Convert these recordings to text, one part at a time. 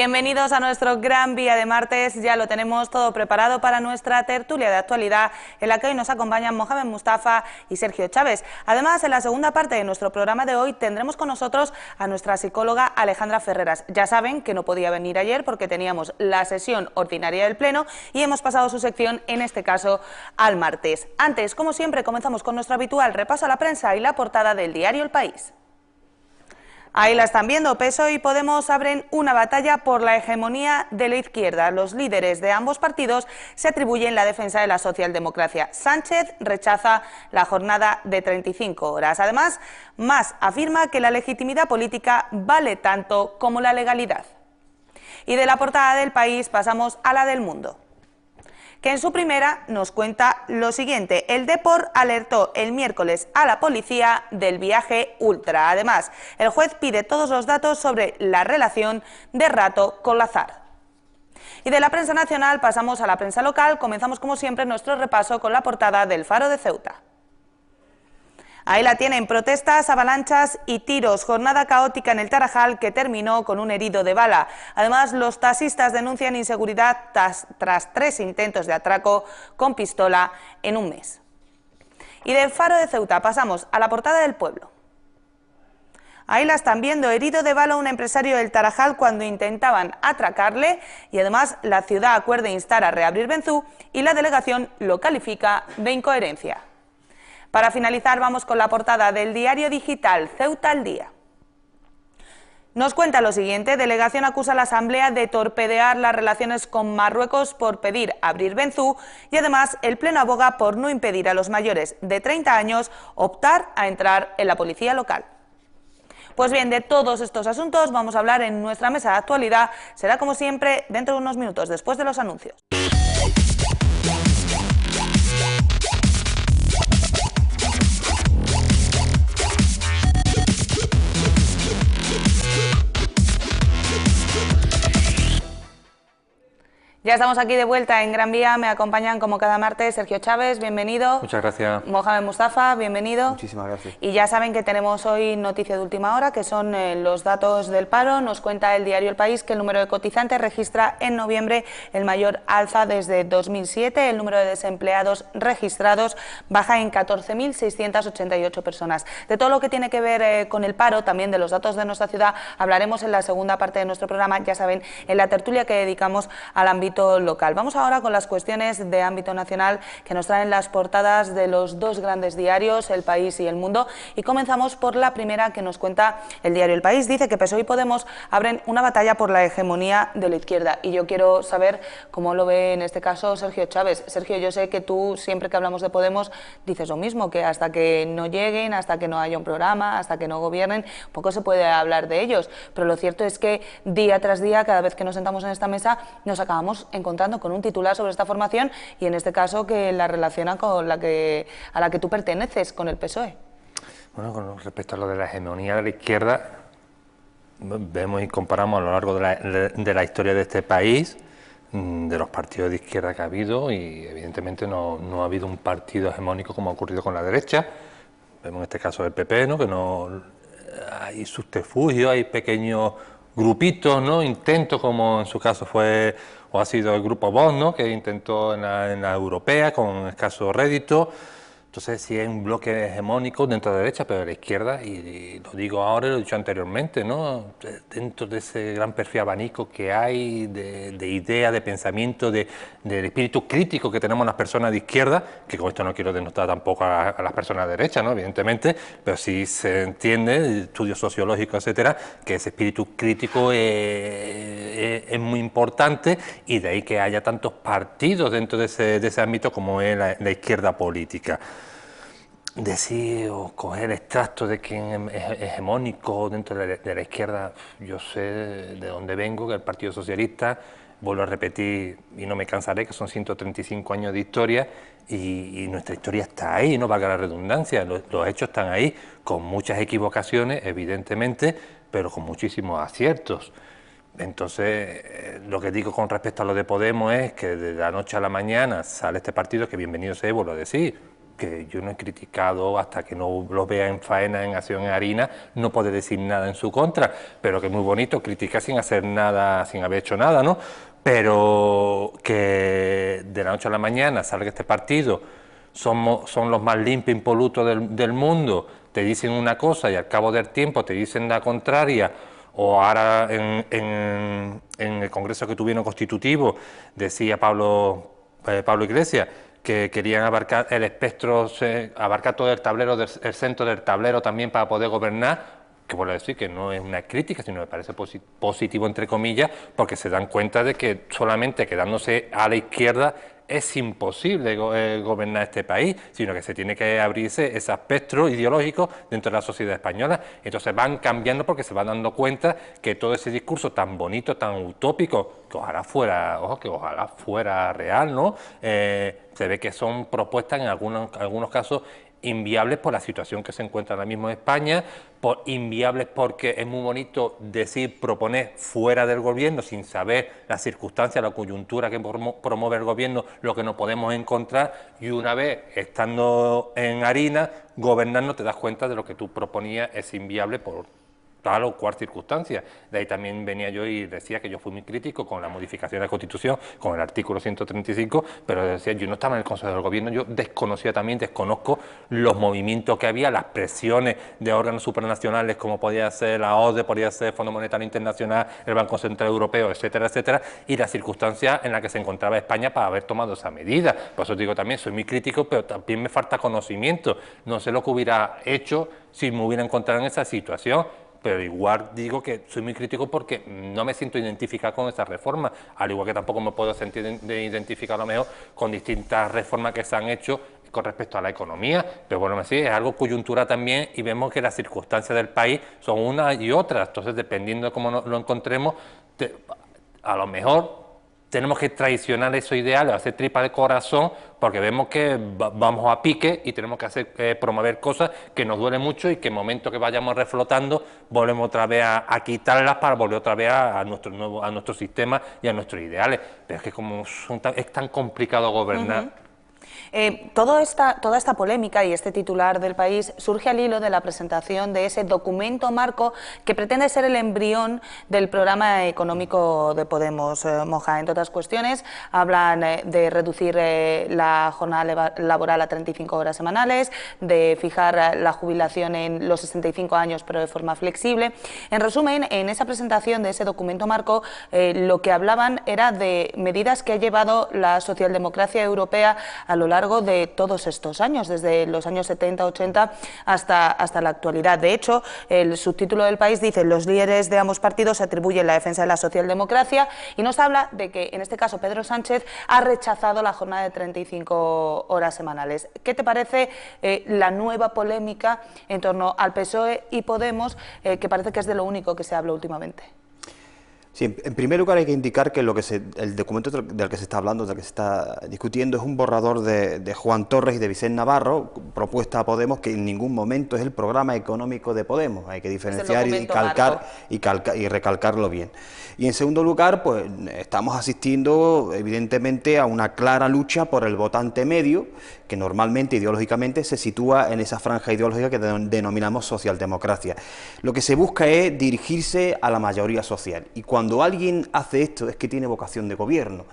Bienvenidos a nuestro gran día de martes. Ya lo tenemos todo preparado para nuestra tertulia de actualidad, en la que hoy nos acompañan Mohamed Mustafa y Sergio Chávez. Además, en la segunda parte de nuestro programa de hoy tendremos con nosotros a nuestra psicóloga Alejandra Ferreras. Ya saben que no podía venir ayer porque teníamos la sesión ordinaria del Pleno y hemos pasado su sección, en este caso, al martes. Antes, como siempre, comenzamos con nuestro habitual repaso a la prensa y la portada del diario El País. Ahí la están viendo. PSOE y Podemos abren una batalla por la hegemonía de la izquierda. Los líderes de ambos partidos se atribuyen la defensa de la socialdemocracia. Sánchez rechaza la jornada de 35 horas. Además, Mas afirma que la legitimidad política vale tanto como la legalidad. Y de la portada del País pasamos a la del Mundo, que en su primera nos cuenta lo siguiente. El Depor alertó el miércoles a la policía del viaje Ultra. Además, el juez pide todos los datos sobre la relación de Rato con Lazar. Y de la prensa nacional pasamos a la prensa local. Comenzamos, como siempre, nuestro repaso con la portada del Faro de Ceuta. Ahí la tienen: protestas, avalanchas y tiros, jornada caótica en el Tarajal que terminó con un herido de bala. Además, los taxistas denuncian inseguridad tras 3 intentos de atraco con pistola en un mes. Y del Faro de Ceuta pasamos a la portada del Pueblo. Ahí la están viendo: herido de bala un empresario del Tarajal cuando intentaban atracarle, y además la ciudad acuerda instar a reabrir Benzú y la delegación lo califica de incoherencia. Para finalizar, vamos con la portada del diario digital Ceuta al Día. Nos cuenta lo siguiente: delegación acusa a la Asamblea de torpedear las relaciones con Marruecos por pedir abrir Benzú, y además el Pleno aboga por no impedir a los mayores de 30 años optar a entrar en la policía local. Pues bien, de todos estos asuntos vamos a hablar en nuestra mesa de actualidad. Será, como siempre, dentro de unos minutos, después de los anuncios. Ya estamos aquí de vuelta en Gran Vía. Me acompañan como cada martes Sergio Chávez, bienvenido. Muchas gracias. Mohamed Mustafa, bienvenido. Muchísimas gracias. Y ya saben que tenemos hoy noticia de última hora, que son los datos del paro. Nos cuenta el diario El País que el número de cotizantes registra en noviembre el mayor alza desde 2007. El número de desempleados registrados baja en 14.688 personas. De todo lo que tiene que ver con el paro, también de los datos de nuestra ciudad, hablaremos en la segunda parte de nuestro programa, ya saben, en la tertulia que dedicamos al ámbito local. Vamos ahora con las cuestiones de ámbito nacional que nos traen las portadas de los dos grandes diarios, El País y El Mundo, y comenzamos por la primera, que nos cuenta el diario El País. Dice que PSOE y Podemos abren una batalla por la hegemonía de la izquierda, y yo quiero saber cómo lo ve en este caso Sergio Chávez. Sergio, yo sé que tú, siempre que hablamos de Podemos, dices lo mismo, que hasta que no lleguen, hasta que no haya un programa, hasta que no gobiernen, poco se puede hablar de ellos, pero lo cierto es que día tras día, cada vez que nos sentamos en esta mesa, nos acabamos encontrando con un titular sobre esta formación, y en este caso que la relaciona con a la que tú perteneces, con el PSOE. Bueno, con respecto a lo de la hegemonía de la izquierda, vemos y comparamos a lo largo de la historia de este país, de los partidos de izquierda que ha habido, y evidentemente no ha habido un partido hegemónico como ha ocurrido con la derecha. Vemos en este caso el PP, ¿no? Que no hay subterfugios, hay pequeños grupitos, ¿no? Intentos, como en su caso fue o ha sido el grupo Vox, ¿no? Que intentó en la europea con escaso rédito. Entonces sí hay un bloque hegemónico dentro de la derecha, pero de la izquierda, y lo digo ahora y lo he dicho anteriormente, ¿no? Dentro de ese gran perfil abanico que hay de ideas, de pensamiento, del espíritu crítico que tenemos las personas de izquierda, que con esto no quiero denotar tampoco a las personas de derecha, ¿no? Evidentemente, pero sí se entiende, estudios sociológicos, etcétera, que ese espíritu crítico es muy importante, y de ahí que haya tantos partidos dentro de ese ámbito como es la izquierda política. Decir o coger extractos de quién es hegemónico dentro de la izquierda, yo sé de dónde vengo, que el Partido Socialista, vuelvo a repetir y no me cansaré, que son 135 años de historia, y nuestra historia está ahí, no valga la redundancia, los hechos están ahí, con muchas equivocaciones, evidentemente, pero con muchísimos aciertos. Entonces, lo que digo con respecto a lo de Podemos es que de la noche a la mañana sale este partido, que bienvenido sea, vuelvo a decir, que yo no he criticado hasta que no lo vea en faena, en acción, en harina, no puede decir nada en su contra, pero que es muy bonito criticar sin hacer nada, sin haber hecho nada, ¿no? Pero que de la noche a la mañana salga este partido, son los más limpios, impolutos del mundo, te dicen una cosa y al cabo del tiempo te dicen la contraria, o ahora en el Congreso que tuvieron constitutivo, decía Pablo Iglesias, que querían abarcar el espectro, abarcar todo el tablero, el centro del tablero también para poder gobernar, que vuelvo a decir que no es una crítica, sino me parece positivo, entre comillas, porque se dan cuenta de que solamente quedándose a la izquierda es imposible gobernar este país, sino que se tiene que abrirse ese espectro ideológico dentro de la sociedad española. Entonces van cambiando porque se van dando cuenta que todo ese discurso tan bonito, tan utópico, que ojalá fuera, ojo, que ojalá fuera real, ¿no? Se ve que son propuestas en algunos casos inviables por la situación que se encuentra ahora mismo en España, inviables porque es muy bonito decir, proponer fuera del gobierno sin saber las circunstancias, la coyuntura que promueve el gobierno, lo que nos podemos encontrar, y una vez estando en harina, gobernando, te das cuenta de lo que tú proponías es inviable por tal o cual circunstancia. De ahí también venía yo y decía que yo fui muy crítico con la modificación de la Constitución, con el artículo 135, pero decía, yo no estaba en el Consejo del Gobierno, yo desconozco los movimientos que había, las presiones de órganos supranacionales como podía ser la OCDE, podía ser el Fondo Monetario Internacional, el Banco Central Europeo, etcétera, etcétera, y las circunstancias en las que se encontraba España para haber tomado esa medida. Por eso digo también, soy muy crítico, pero también me falta conocimiento. No sé lo que hubiera hecho si me hubiera encontrado en esa situación, pero igual digo que soy muy crítico porque no me siento identificado con esa reforma, al igual que tampoco me puedo sentir identificado a lo mejor con distintas reformas que se han hecho con respecto a la economía, pero bueno, sí, es algo coyuntura también y vemos que las circunstancias del país son unas y otras, entonces dependiendo de cómo lo encontremos, a lo mejor tenemos que traicionar esos ideales, hacer tripa de corazón, porque vemos que vamos a pique y tenemos que hacer promover cosas que nos duelen mucho y que en el momento que vayamos reflotando volvemos otra vez a quitarlas para volver otra vez a nuestro sistema y a nuestros ideales. Pero es que como es tan complicado gobernar. Toda esta polémica y este titular del País surge al hilo de la presentación de ese documento marco que pretende ser el embrión del programa económico de Podemos. Moja, entre otras cuestiones, hablan de reducir la jornada laboral a 35 horas semanales, de fijar la jubilación en los 65 años pero de forma flexible. En resumen, en esa presentación de ese documento marco lo que hablaban era de medidas que ha llevado la socialdemocracia europea a lo largo de todos estos años, desde los años 70-80 hasta la actualidad. De hecho, el subtítulo del País dice: los líderes de ambos partidos atribuyen la defensa de la socialdemocracia, y nos habla de que, en este caso, Pedro Sánchez ha rechazado la jornada de 35 horas semanales. ¿Qué te parece la nueva polémica en torno al PSOE y Podemos, que parece que es de lo único que se habla últimamente? Sí, en primer lugar hay que indicar que el documento del que se está hablando, del que se está discutiendo, es un borrador de Juan Torres y de Vicente Navarro, propuesta a Podemos, que en ningún momento es el programa económico de Podemos. Hay que diferenciar y recalcarlo bien. Y en segundo lugar, pues estamos asistiendo evidentemente a una clara lucha por el votante medio, que normalmente ideológicamente se sitúa en esa franja ideológica que denominamos socialdemocracia. Lo que se busca es dirigirse a la mayoría social, y cuando alguien hace esto es que tiene vocación de gobierno,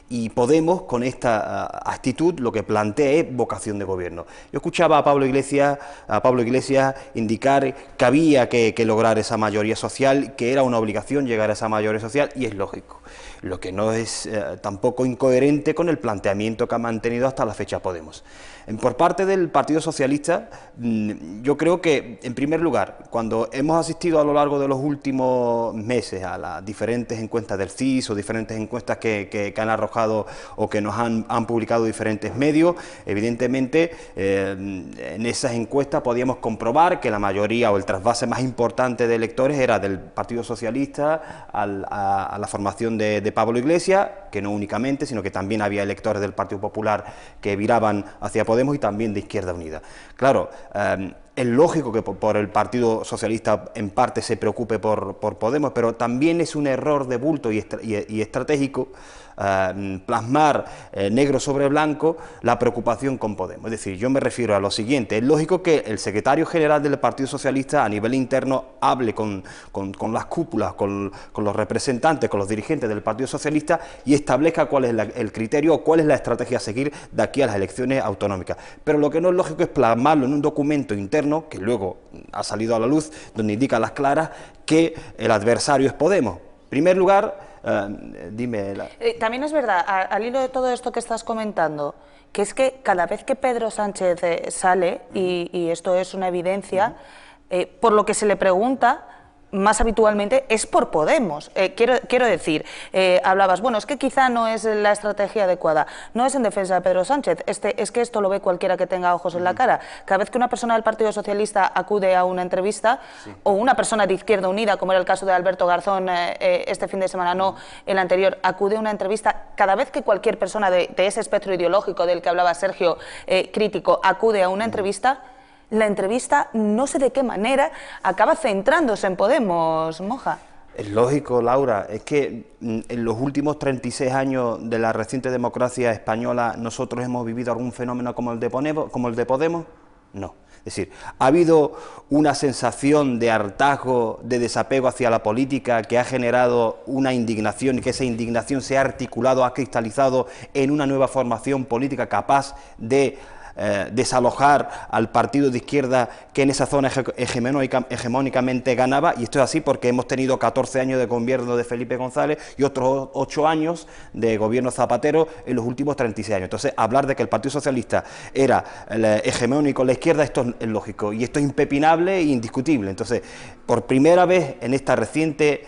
y Podemos con esta actitud lo que plantea es vocación de gobierno. Yo escuchaba a Pablo Iglesias indicar que había que lograr esa mayoría social, que era una obligación llegar a esa mayoría social, y es lógico. Lo que no es tampoco incoherente con el planteamiento que ha mantenido hasta la fecha Podemos. Por parte del Partido Socialista, yo creo que, en primer lugar, cuando hemos asistido a lo largo de los últimos meses a las diferentes encuestas del CIS o diferentes encuestas que han arrojado o que nos han publicado diferentes medios, evidentemente en esas encuestas podíamos comprobar que la mayoría o el trasvase más importante de electores era del Partido Socialista a la formación de Pablo Iglesias, que no únicamente, sino que también había electores del Partido Popular que viraban hacia Podemos y también de Izquierda Unida. Claro, Es lógico que por el Partido Socialista en parte se preocupe por Podemos, pero también es un error de bulto y estratégico plasmar negro sobre blanco la preocupación con Podemos. Es decir, yo me refiero a lo siguiente: es lógico que el secretario general del Partido Socialista a nivel interno hable con las cúpulas, con los representantes, con los dirigentes del Partido Socialista y establezca cuál es el criterio o cuál es la estrategia a seguir de aquí a las elecciones autonómicas. Pero lo que no es lógico es plasmarlo en un documento interno que luego ha salido a la luz, donde indica a las claras que el adversario es Podemos. En primer lugar, dime... También es verdad, al hilo de todo esto que estás comentando, que es que cada vez que Pedro Sánchez sale, y esto es una evidencia, por lo que se le pregunta más habitualmente es por Podemos. Quiero decir, hablabas, bueno, es que quizá no es la estrategia adecuada, no es en defensa de Pedro Sánchez, es que esto lo ve cualquiera que tenga ojos en la cara. Cada vez que una persona del Partido Socialista acude a una entrevista, o una persona de Izquierda Unida, como era el caso de Alberto Garzón este fin de semana, no el anterior, acude a una entrevista, cada vez que cualquier persona de ese espectro ideológico del que hablaba Sergio, crítico, acude a una entrevista, la entrevista, no sé de qué manera, acaba centrándose en Podemos, Moja. Es lógico, Laura, es que en los últimos 36 años de la reciente democracia española nosotros hemos vivido algún fenómeno como el de Podemos, no. Es decir, ha habido una sensación de hartazgo, de desapego hacia la política que ha generado una indignación y que esa indignación se ha articulado, ha cristalizado en una nueva formación política capaz de desalojar al partido de izquierda que en esa zona hegemónicamente ganaba, y esto es así porque hemos tenido 14 años de gobierno de Felipe González y otros 8 años de gobierno Zapatero en los últimos 36 años. Entonces, hablar de que el Partido Socialista era hegemónico en la izquierda, esto es lógico y esto es impepinable e indiscutible. Entonces, por primera vez en esta reciente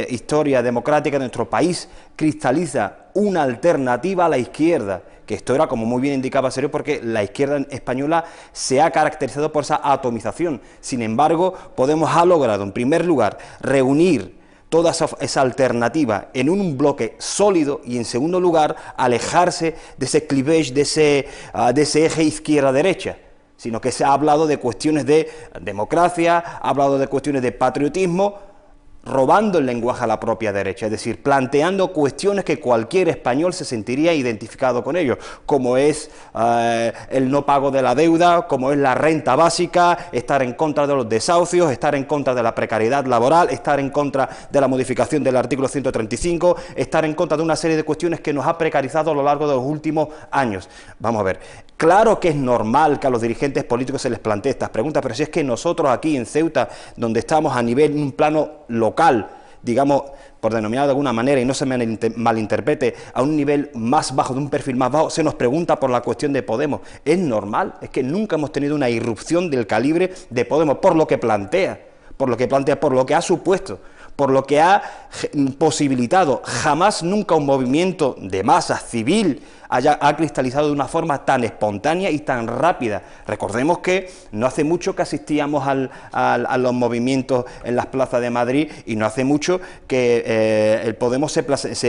historia democrática de nuestro país, cristaliza una alternativa a la izquierda, que esto era, como muy bien indicaba Sergio, porque la izquierda española se ha caracterizado por esa atomización. Sin embargo, Podemos ha logrado, en primer lugar, reunir toda esa alternativa en un bloque sólido y, en segundo lugar, alejarse de ese clivage, de ese eje izquierda-derecha, sino que se ha hablado de cuestiones de democracia, ha hablado de cuestiones de patriotismo, robando el lenguaje a la propia derecha, es decir, planteando cuestiones que cualquier español se sentiría identificado con ellos, como es el no pago de la deuda, como es la renta básica, estar en contra de los desahucios, estar en contra de la precariedad laboral, estar en contra de la modificación del artículo 135, estar en contra de una serie de cuestiones que nos ha precarizado a lo largo de los últimos años. Vamos a ver, claro que es normal que a los dirigentes políticos se les plantee estas preguntas, pero si es que nosotros aquí en Ceuta, donde estamos a nivel, un plano local, digamos, por denominar de alguna manera, y no se me malinterprete, a un nivel más bajo, de un perfil más bajo, se nos pregunta por la cuestión de Podemos. Es normal, es que nunca hemos tenido una irrupción del calibre de Podemos, por lo que plantea, por lo que ha supuesto, por lo que ha posibilitado. Jamás nunca un movimiento de masas civil ha cristalizado de una forma tan espontánea y tan rápida. Recordemos que no hace mucho que asistíamos a los movimientos en las plazas de Madrid, y no hace mucho que el Podemos se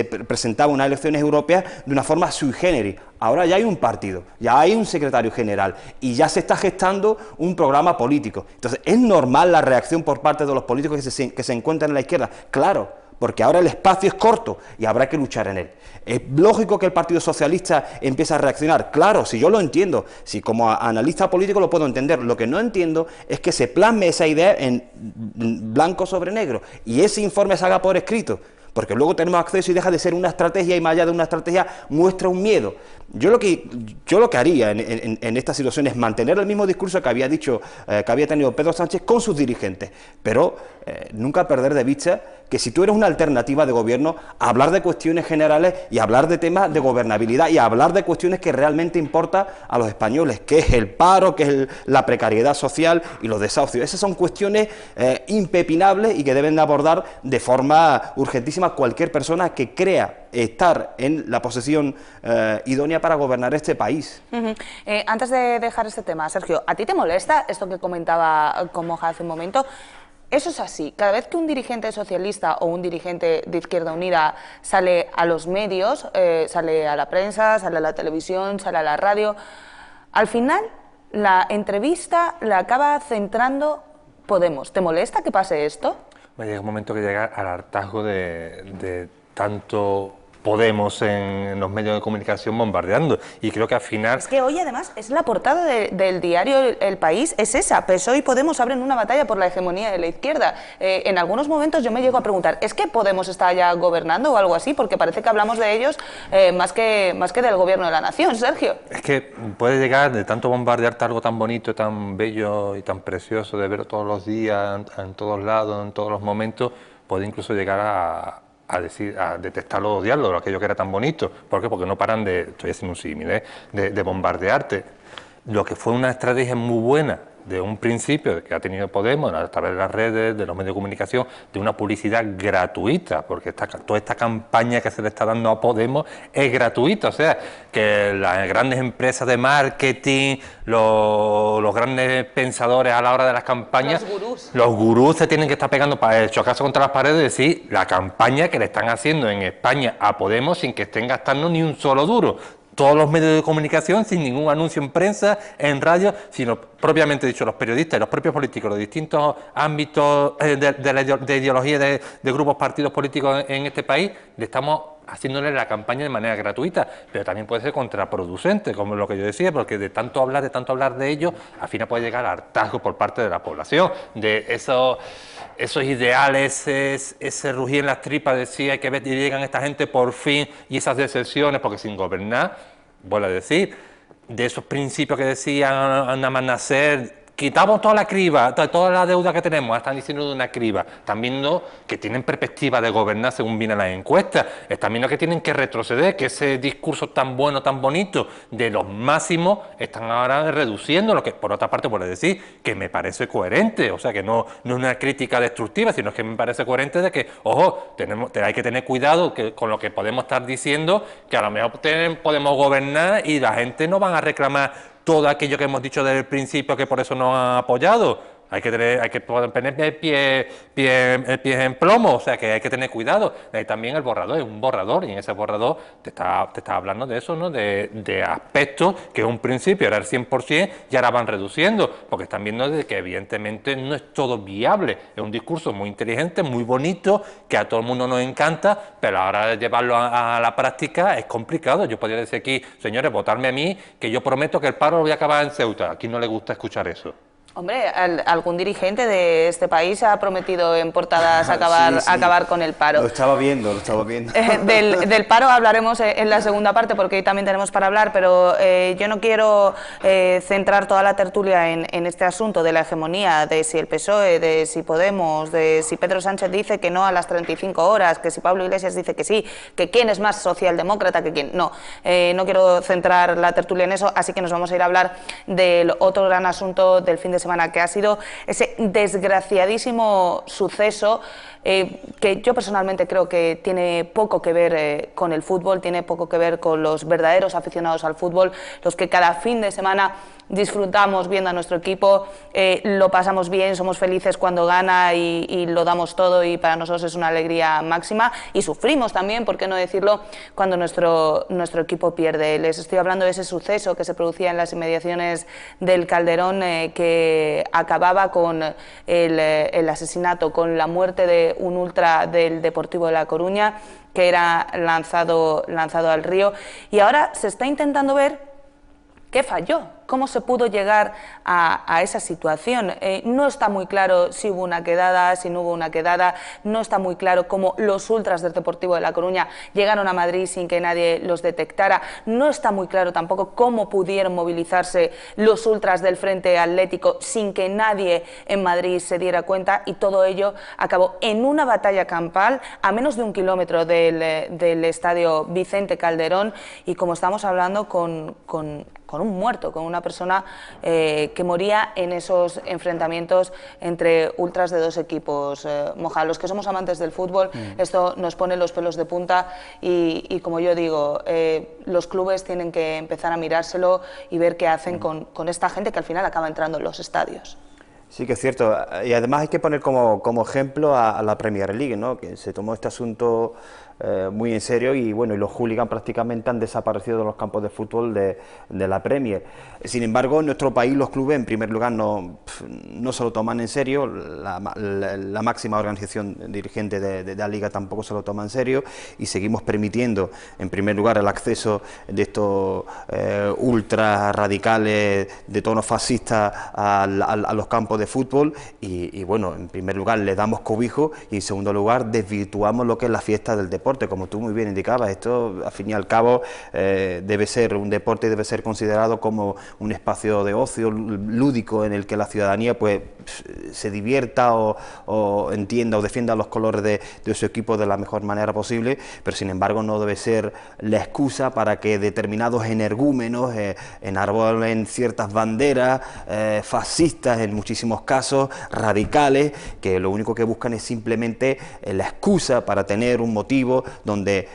presentaba en unas elecciones europeas de una forma sui generis. Ahora ya hay un partido, ya hay un secretario general y ya se está gestando un programa político. Entonces, ¿es normal la reacción por parte de los políticos que se encuentran en la izquierda? Claro, porque ahora el espacio es corto y habrá que luchar en él. ¿Es lógico que el Partido Socialista empiece a reaccionar? Claro, si yo lo entiendo, si como analista político lo puedo entender. Lo que no entiendo es que se plasme esa idea en blanco sobre negro y ese informe se haga por escrito, porque luego tenemos acceso y deja de ser una estrategia, y más allá de una estrategia muestra un miedo. Yo lo que haría en esta situación es mantener el mismo discurso que había dicho, que había tenido Pedro Sánchez con sus dirigentes, pero nunca perder de vista que si tú eres una alternativa de gobierno, hablar de cuestiones generales y hablar de temas de gobernabilidad y hablar de cuestiones que realmente importan a los españoles, que es el paro, que es la precariedad social y los desahucios. Esas son cuestiones impepinables y que deben de abordar de forma urgentísima cualquier persona que crea estar en la posición idónea para gobernar este país. Antes de dejar este tema, Sergio, ¿a ti te molesta esto que comentaba con Moja hace un momento? Eso es así. Cada vez que un dirigente socialista o un dirigente de Izquierda Unida sale a los medios, sale a la prensa, sale a la televisión, sale a la radio, al final la entrevista la acaba centrando Podemos. ¿Te molesta que pase esto? Me llega un momento que llega al hartazgo de tanto Podemos en los medios de comunicación bombardeando, y creo que al final... Es que hoy además es la portada del diario El País, es esa: PSOE y Podemos abren una batalla por la hegemonía de la izquierda. En algunos momentos yo me llego a preguntar, ¿es que Podemos está ya gobernando o algo así? Porque parece que hablamos de ellos más que del gobierno de la nación, Sergio. Es que puede llegar de tanto bombardearte algo tan bonito, tan bello y tan precioso de ver todos los días, en todos lados, en todos los momentos, puede incluso llegar a detestarlo, a odiarlo, aquello que era tan bonito. ¿Por qué? Porque no paran de, estoy haciendo un símil, de bombardearte. Lo que fue una estrategia muy buena de un principio que ha tenido Podemos a través de las redes, de los medios de comunicación, de una publicidad gratuita, porque toda esta campaña que se le está dando a Podemos es gratuita. O sea, que las grandes empresas de marketing, los grandes pensadores a la hora de las campañas, los gurús se tienen que estar pegando para chocarse contra las paredes y decir la campaña que le están haciendo en España a Podemos sin que estén gastando ni un solo duro. Todos los medios de comunicación, sin ningún anuncio en prensa, en radio, sino propiamente dicho, los periodistas y los propios políticos, los distintos ámbitos de ideología de grupos, partidos políticos en este país, le estamos haciéndole la campaña de manera gratuita, pero también puede ser contraproducente, como lo que yo decía, porque de tanto hablar de ellos, al final puede llegar al hartazgo por parte de la población, de esos ideales, ese rugir en las tripas, decía hay que ver que llegan esta gente por fin, y esas decepciones, porque sin gobernar, vuelvo a decir, de esos principios que decían nada más nacer, quitamos toda la criba, toda la deuda que tenemos, están diciendo de una criba, están viendo que tienen perspectiva de gobernar según vienen las encuestas, están viendo que tienen que retroceder, que ese discurso tan bueno, tan bonito de los máximos, están ahora reduciendo, lo que por otra parte puedo decir que me parece coherente, o sea que no es una crítica destructiva, sino que me parece coherente de que, ojo, hay que tener cuidado con lo que podemos estar diciendo, que a lo mejor podemos gobernar y la gente no van a reclamar todo aquello que hemos dicho desde el principio, que por eso nos ha apoyado. Hay que poner el pie en plomo, o sea que hay que tener cuidado. Y también el borrador es un borrador, y en ese borrador te está hablando de eso, ¿no? De aspectos que en un principio era el 100% y ahora van reduciendo, porque están viendo de que evidentemente no es todo viable. Es un discurso muy inteligente, muy bonito, que a todo el mundo nos encanta, pero a la hora de llevarlo a la práctica es complicado. Yo podría decir aquí, señores, votarme a mí, que yo prometo que el paro lo voy a acabar en Ceuta. Aquí no le gusta escuchar eso. Hombre, algún dirigente de este país ha prometido en portadas acabar con el paro. Lo estaba viendo. Del paro hablaremos en la segunda parte, porque hoy también tenemos para hablar, pero yo no quiero centrar toda la tertulia en este asunto de la hegemonía, de si el PSOE, de si Podemos, de si Pedro Sánchez dice que no a las 35 horas, que si Pablo Iglesias dice que sí, que quién es más socialdemócrata que quién. No quiero centrar la tertulia en eso, así que nos vamos a ir a hablar del otro gran asunto del fin de semana, que ha sido ese desgraciadísimo suceso que yo personalmente creo que tiene poco que ver con el fútbol, tiene poco que ver con los verdaderos aficionados al fútbol, los que cada fin de semana disfrutamos viendo a nuestro equipo, lo pasamos bien, somos felices cuando gana y lo damos todo, y para nosotros es una alegría máxima, y sufrimos también, por qué no decirlo, cuando nuestro equipo pierde. Les estoy hablando de ese suceso que se producía en las inmediaciones del Calderón, que acababa con el asesinato, con la muerte de un ultra del Deportivo de La Coruña, que era lanzado al río, y ahora se está intentando ver qué falló, cómo se pudo llegar a esa situación. No está muy claro si hubo una quedada, si no hubo una quedada, no está muy claro cómo los ultras del Deportivo de La Coruña llegaron a Madrid sin que nadie los detectara, no está muy claro tampoco cómo pudieron movilizarse los ultras del Frente Atlético sin que nadie en Madrid se diera cuenta, y todo ello acabó en una batalla campal a menos de 1 kilómetro del estadio Vicente Calderón, y como estamos hablando con un muerto, con una persona que moría en esos enfrentamientos entre ultras de dos equipos. Moja, los que somos amantes del fútbol, esto nos pone los pelos de punta, y como yo digo, los clubes tienen que empezar a mirárselo y ver qué hacen con esta gente que al final acaba entrando en los estadios. Sí, que es cierto, y además hay que poner como ejemplo a la Premier League, ¿no? Que se tomó este asunto muy en serio, y bueno, y los hooligans prácticamente han desaparecido de los campos de fútbol de la Premier. Sin embargo, en nuestro país los clubes en primer lugar no se lo toman en serio, la máxima organización dirigente de la Liga tampoco se lo toma en serio, y seguimos permitiendo en primer lugar el acceso de estos ultra radicales de tono fascista a los campos de fútbol, y bueno, en primer lugar les damos cobijo, y en segundo lugar desvirtuamos lo que es la fiesta del deporte. Como tú muy bien indicabas, esto al fin y al cabo debe ser un deporte, debe ser considerado como un espacio de ocio lúdico en el que la ciudadanía pues se divierta o entienda o defienda los colores de su equipo de la mejor manera posible, pero sin embargo no debe ser la excusa para que determinados energúmenos enarbolen ciertas banderas fascistas, en muchísimos casos radicales, que lo único que buscan es simplemente la excusa para tener un motivo donde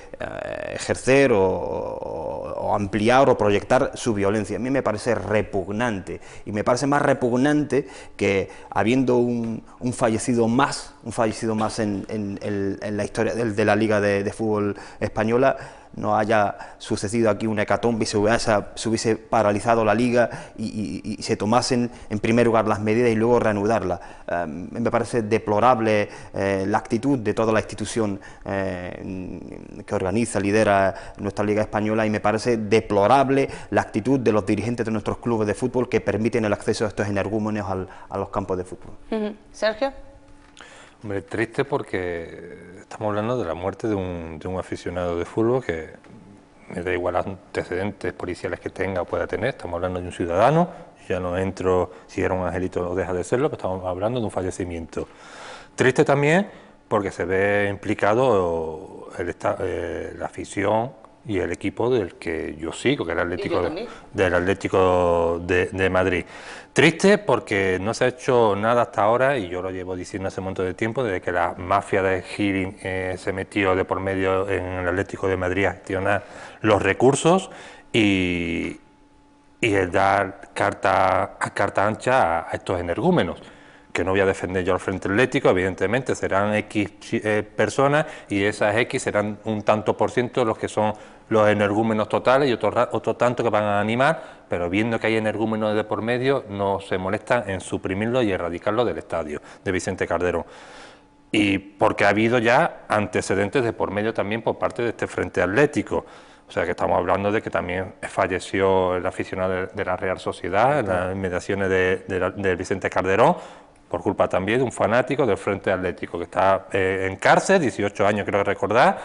ejercer o ampliar o proyectar su violencia. A mí me parece repugnante, y me parece más repugnante que habiendo un fallecido más en la historia de la Liga de Fútbol Española, no haya sucedido aquí una hecatombe y se hubiese paralizado la Liga y se tomasen en primer lugar las medidas y luego reanudarla. Me parece deplorable la actitud de toda la institución que organiza, lidera nuestra Liga Española, y me parece deplorable la actitud de los dirigentes de nuestros clubes de fútbol que permiten el acceso a estos energúmenos a los campos de fútbol. Sergio. Hombre, triste porque estamos hablando de la muerte de un aficionado de fútbol que me da igual antecedentes policiales que tenga o pueda tener, estamos hablando de un ciudadano, ya no entro si era un angelito o deja de serlo, pero estamos hablando de un fallecimiento. Triste también porque se ve implicado la afición y el equipo del que yo sigo, que es el Atlético de Madrid. Triste porque no se ha hecho nada hasta ahora, y yo lo llevo diciendo hace un montón de tiempo, desde que la mafia de Hearing se metió de por medio en el Atlético de Madrid a gestionar los recursos y el dar carta ancha a estos energúmenos, que no voy a defender yo al Frente Atlético, evidentemente serán X personas, y esas X serán un tanto por ciento los que son los energúmenos totales y otro tanto que van a animar, pero viendo que hay energúmenos de por medio no se molestan en suprimirlo y erradicarlo del estadio de Vicente Calderón. Y porque ha habido ya antecedentes de por medio también por parte de este Frente Atlético. O sea que estamos hablando de que también falleció el aficionado de la Real Sociedad en las inmediaciones de Vicente Calderón, por culpa también de un fanático del Frente Atlético que está en cárcel, 18 años creo recordar,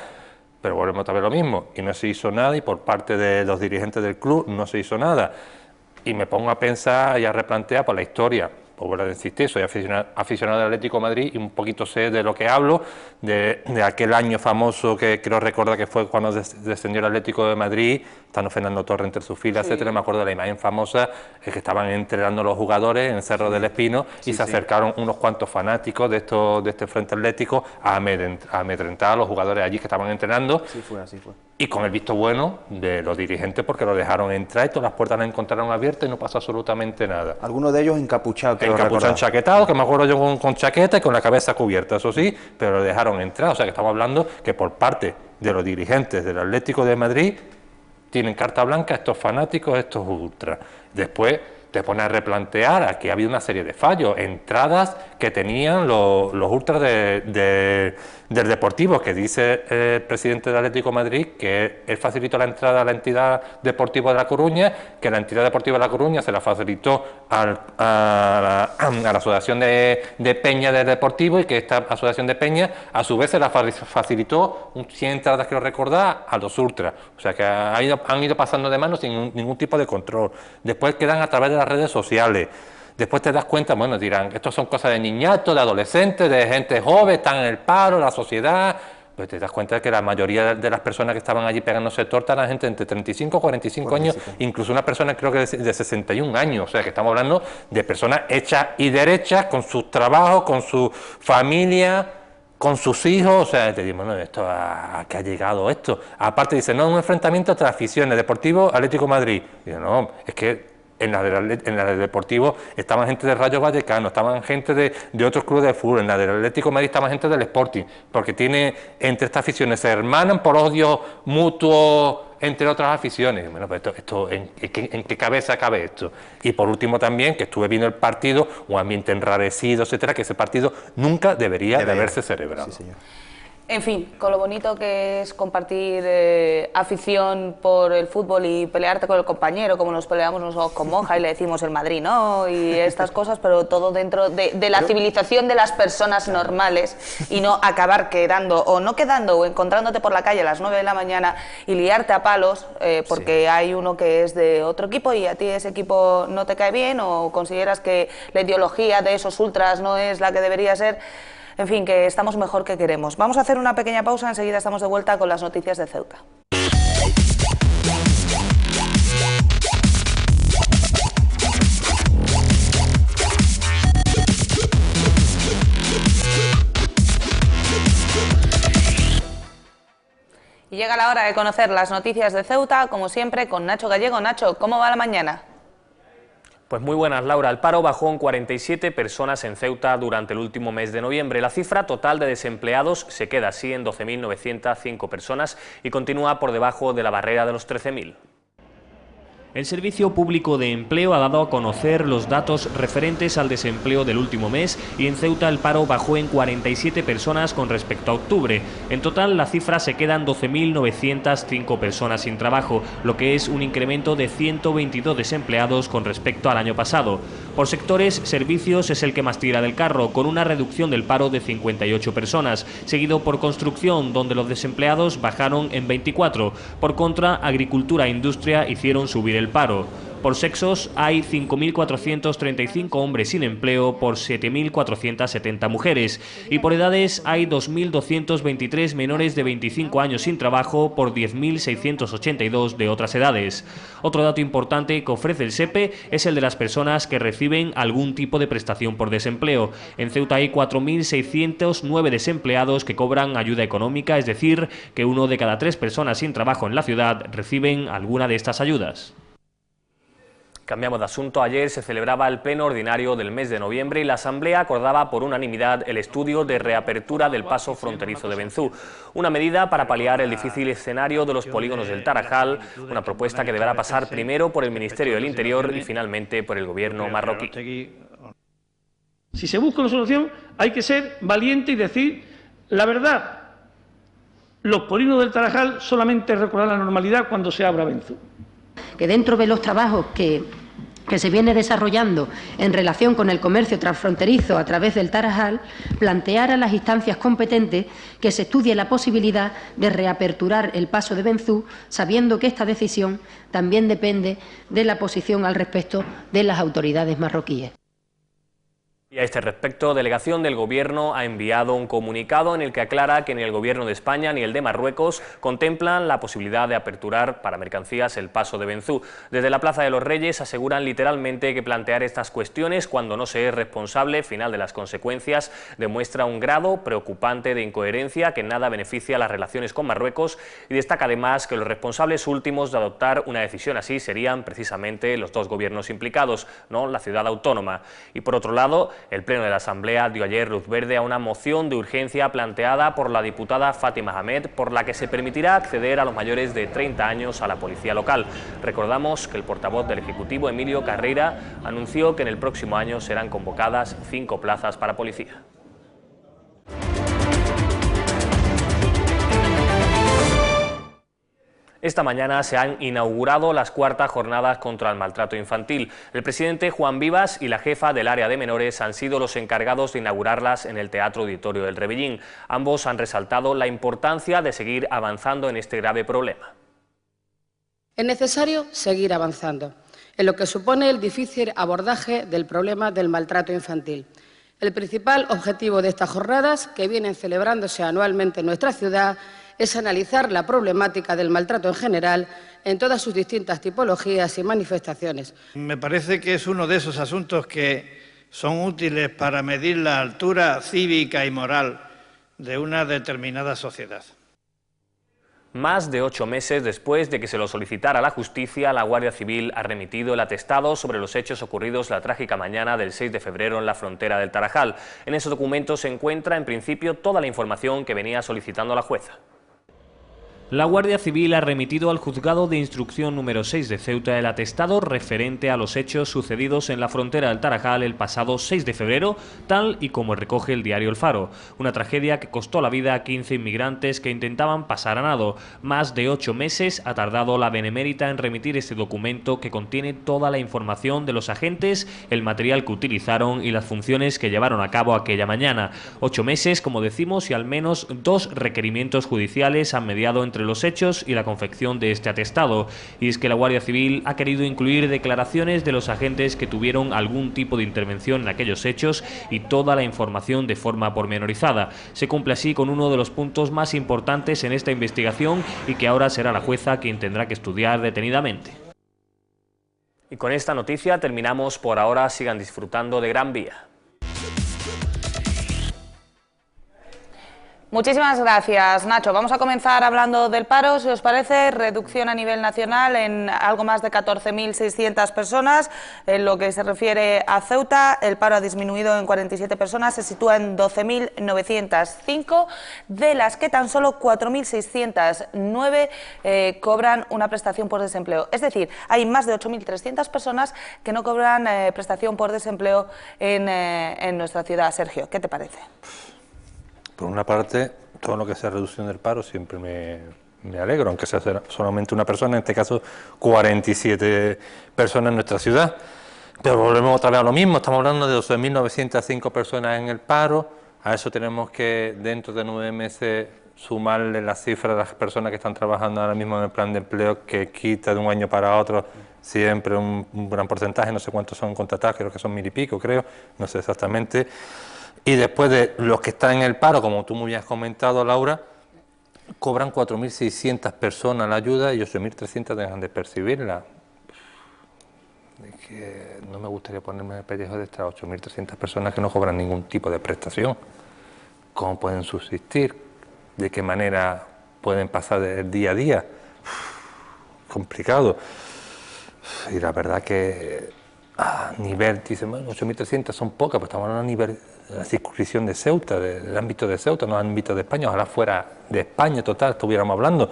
pero volvemos a ver lo mismo, y no se hizo nada, y por parte de los dirigentes del club no se hizo nada. Y me pongo a pensar y a replantear por la historia. Pues vuelvo a insistir, soy aficionado del Atlético de Madrid y un poquito sé de lo que hablo, de aquel año famoso que creo recordar que fue cuando descendió el Atlético de Madrid, estando Fernando Torres entre sus filas, etcétera. Me acuerdo de la imagen famosa, que estaban entrenando los jugadores en el Cerro del Espino y se acercaron unos cuantos fanáticos de este Frente Atlético a amedrentar a los jugadores allí que estaban entrenando. Sí fue, así fue. Y con el visto bueno de los dirigentes, porque lo dejaron entrar y todas las puertas las encontraron abiertas y no pasó absolutamente nada. Algunos de ellos encapuchados. Encapuchados, enchaquetados, que me acuerdo yo con chaqueta y con la cabeza cubierta, eso sí, pero lo dejaron entrar. O sea que estamos hablando que por parte de los dirigentes del Atlético de Madrid tienen carta blanca estos fanáticos, estos ultras. Después te pones a replantear, aquí ha habido una serie de fallos, entradas que tenían los ultras del Deportivo, que dice el presidente del Atlético de Madrid que él facilitó la entrada a la entidad deportiva de La Coruña, que la entidad deportiva de La Coruña se la facilitó a la asociación de Peña del Deportivo, y que esta asociación de Peña a su vez se la facilitó 100 entradas, quiero recordar, a los ultras. O sea que han ido pasando de manos sin ningún tipo de control. Después quedan a través de las redes sociales. Después te das cuenta, bueno, dirán, esto son cosas de niñatos, de adolescentes, de gente joven, están en el paro, la sociedad. Pues te das cuenta de que la mayoría de las personas que estaban allí pegándose torta eran gente entre 35 y 45 años, incluso una persona creo que de 61 años. O sea que estamos hablando de personas hechas y derechas, con sus trabajos, con su familia, con sus hijos. O sea, te digo, bueno, esto ¿a qué ha llegado esto? Aparte dice, no, un enfrentamiento entre aficiones, Deportivo, Atlético de Madrid. Y digo, no, es que En la del Deportivo estaban gente de Rayo Vallecano, estaban gente de otros clubes de fútbol, en la del Atlético de Madrid estaban gente del Sporting, porque entre estas aficiones se hermanan por odio mutuo entre otras aficiones. Bueno, pues ¿en qué cabeza cabe esto? Y por último también, que estuve viendo el partido, un ambiente enrarecido, etcétera, que ese partido nunca debería de haberse celebrado. Sí, señor. En fin, con lo bonito que es compartir afición por el fútbol y pelearte con el compañero, como nos peleamos nosotros con Monja y le decimos el Madrid, ¿no? Y estas cosas, pero todo dentro de la civilización de las personas normales y no acabar quedando o encontrándote por la calle a las 9 de la mañana y liarte a palos porque hay uno que es de otro equipo y a ti ese equipo no te cae bien o consideras que la ideología de esos ultras no es la que debería ser. En fin, que estamos mejor que queremos. Vamos a hacer una pequeña pausa, enseguida estamos de vuelta con las noticias de Ceuta. Y llega la hora de conocer las noticias de Ceuta, como siempre, con Nacho Gallego. Nacho, ¿cómo va la mañana? Pues muy buenas, Laura. El paro bajó en 47 personas en Ceuta durante el último mes de noviembre. La cifra total de desempleados se queda así en 12.905 personas y continúa por debajo de la barrera de los 13.000. El Servicio Público de Empleo ha dado a conocer los datos referentes al desempleo del último mes y en Ceuta el paro bajó en 47 personas con respecto a octubre. En total la cifra se queda en 12.905 personas sin trabajo, lo que es un incremento de 122 desempleados con respecto al año pasado. Por sectores, servicios es el que más tira del carro, con una reducción del paro de 58 personas, seguido por construcción, donde los desempleados bajaron en 24. Por contra, agricultura e industria hicieron subir el paro. Por sexos hay 5.435 hombres sin empleo por 7.470 mujeres y por edades hay 2.223 menores de 25 años sin trabajo por 10.682 de otras edades. Otro dato importante que ofrece el SEPE es el de las personas que reciben algún tipo de prestación por desempleo. En Ceuta hay 4.609 desempleados que cobran ayuda económica, es decir, que 1 de cada 3 personas sin trabajo en la ciudad reciben alguna de estas ayudas. Cambiamos de asunto. Ayer se celebraba el pleno ordinario del mes de noviembre y la Asamblea acordaba por unanimidad el estudio de reapertura del paso fronterizo de Benzú, una medida para paliar el difícil escenario de los polígonos del Tarajal, una propuesta que deberá pasar primero por el Ministerio del Interior y finalmente por el gobierno marroquí. Si se busca una solución hay que ser valiente y decir la verdad. Los polígonos del Tarajal solamente recuperan la normalidad cuando se abra Benzú. Que dentro de los trabajos que se viene desarrollando en relación con el comercio transfronterizo a través del Tarajal, plantear a las instancias competentes que se estudie la posibilidad de reaperturar el paso de Benzú, sabiendo que esta decisión también depende de la posición al respecto de las autoridades marroquíes. Y a este respecto, delegación del Gobierno ha enviado un comunicado en el que aclara que ni el Gobierno de España ni el de Marruecos contemplan la posibilidad de aperturar para mercancías el paso de Benzú. Desde la Plaza de los Reyes aseguran literalmente que plantear estas cuestiones cuando no se es responsable final de las consecuencias demuestra un grado preocupante de incoherencia que en nada beneficia las relaciones con Marruecos y destaca además que los responsables últimos de adoptar una decisión así serían precisamente los dos gobiernos implicados, no la ciudad autónoma. Y por otro lado, el Pleno de la Asamblea dio ayer luz verde a una moción de urgencia planteada por la diputada Fátima Hamed, por la que se permitirá acceder a los mayores de 30 años a la policía local. Recordamos que el portavoz del Ejecutivo, Emilio Carreira, anunció que en el próximo año serán convocadas 5 plazas para policía. Esta mañana se han inaugurado las 4ª jornadas contra el maltrato infantil. El presidente Juan Vivas y la jefa del área de menores han sido los encargados de inaugurarlas en el Teatro Auditorio del Rebellín. Ambos han resaltado la importancia de seguir avanzando en este grave problema. Es necesario seguir avanzando en lo que supone el difícil abordaje del problema del maltrato infantil. El principal objetivo de estas jornadas, que vienen celebrándose anualmente en nuestra ciudad, es analizar la problemática del maltrato en general en todas sus distintas tipologías y manifestaciones. Me parece que es uno de esos asuntos que son útiles para medir la altura cívica y moral de una determinada sociedad. Más de 8 meses después de que se lo solicitara a la justicia, la Guardia Civil ha remitido el atestado sobre los hechos ocurridos la trágica mañana del 6 de febrero en la frontera del Tarajal. En ese documento se encuentra, en principio, toda la información que venía solicitando la jueza. La Guardia Civil ha remitido al Juzgado de Instrucción número 6 de Ceuta el atestado referente a los hechos sucedidos en la frontera del Tarajal el pasado 6 de febrero, tal y como recoge el diario El Faro. Una tragedia que costó la vida a 15 inmigrantes que intentaban pasar a nado. Más de 8 meses ha tardado la Benemérita en remitir este documento que contiene toda la información de los agentes, el material que utilizaron y las funciones que llevaron a cabo aquella mañana. 8 meses, como decimos, y al menos 2 requerimientos judiciales han mediado entre los hechos y la confección de este atestado. Y es que la Guardia Civil ha querido incluir declaraciones de los agentes que tuvieron algún tipo de intervención en aquellos hechos y toda la información de forma pormenorizada. Se cumple así con uno de los puntos más importantes en esta investigación y que ahora será la jueza quien tendrá que estudiar detenidamente. Y con esta noticia terminamos por ahora. Sigan disfrutando de Gran Vía. Muchísimas gracias, Nacho. Vamos a comenzar hablando del paro, si os parece. Reducción a nivel nacional en algo más de 14.600 personas. En lo que se refiere a Ceuta, el paro ha disminuido en 47 personas, se sitúa en 12.905, de las que tan solo 4.609 cobran una prestación por desempleo. Es decir, hay más de 8.300 personas que no cobran prestación por desempleo en nuestra ciudad. Sergio, ¿qué te parece? Por una parte, todo lo que sea reducción del paro siempre me alegro, aunque sea solamente una persona, en este caso 47 personas en nuestra ciudad. Pero volvemos otra vez a lo mismo, estamos hablando de 12.905 personas en el paro, a eso tenemos que dentro de 9 meses sumarle la cifra de las personas que están trabajando ahora mismo en el plan de empleo, que quita de un año para otro siempre un gran porcentaje, no sé cuántos son contratados, creo que son 1.000 y pico, creo, no sé exactamente. Y después de los que están en el paro, como tú muy bien has comentado, Laura, cobran 4.600 personas la ayuda y 8.300 dejan de percibirla. Es que no me gustaría ponerme en el pellejo de estas 8.300 personas que no cobran ningún tipo de prestación. ¿Cómo pueden subsistir? ¿De qué manera pueden pasar del día a día? Complicado. Y la verdad que a nivel, dicen, bueno, 8.300 son pocas, pero estamos hablando a nivel de la circunscripción de Ceuta, del ámbito de Ceuta, no del ámbito de España. Ojalá fuera de España total estuviéramos hablando.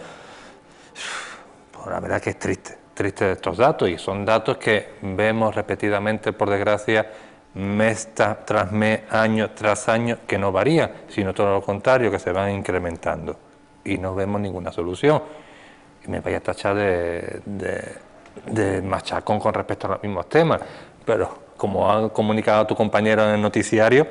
Pues la verdad que es triste estos datos, y son datos que vemos repetidamente, por desgracia, mes tras mes, año tras año, que no varían, sino todo lo contrario, que se van incrementando y no vemos ninguna solución. Y me vaya a tachar de machacón con respecto a los mismos temas, pero como ha comunicado tu compañero en el noticiario,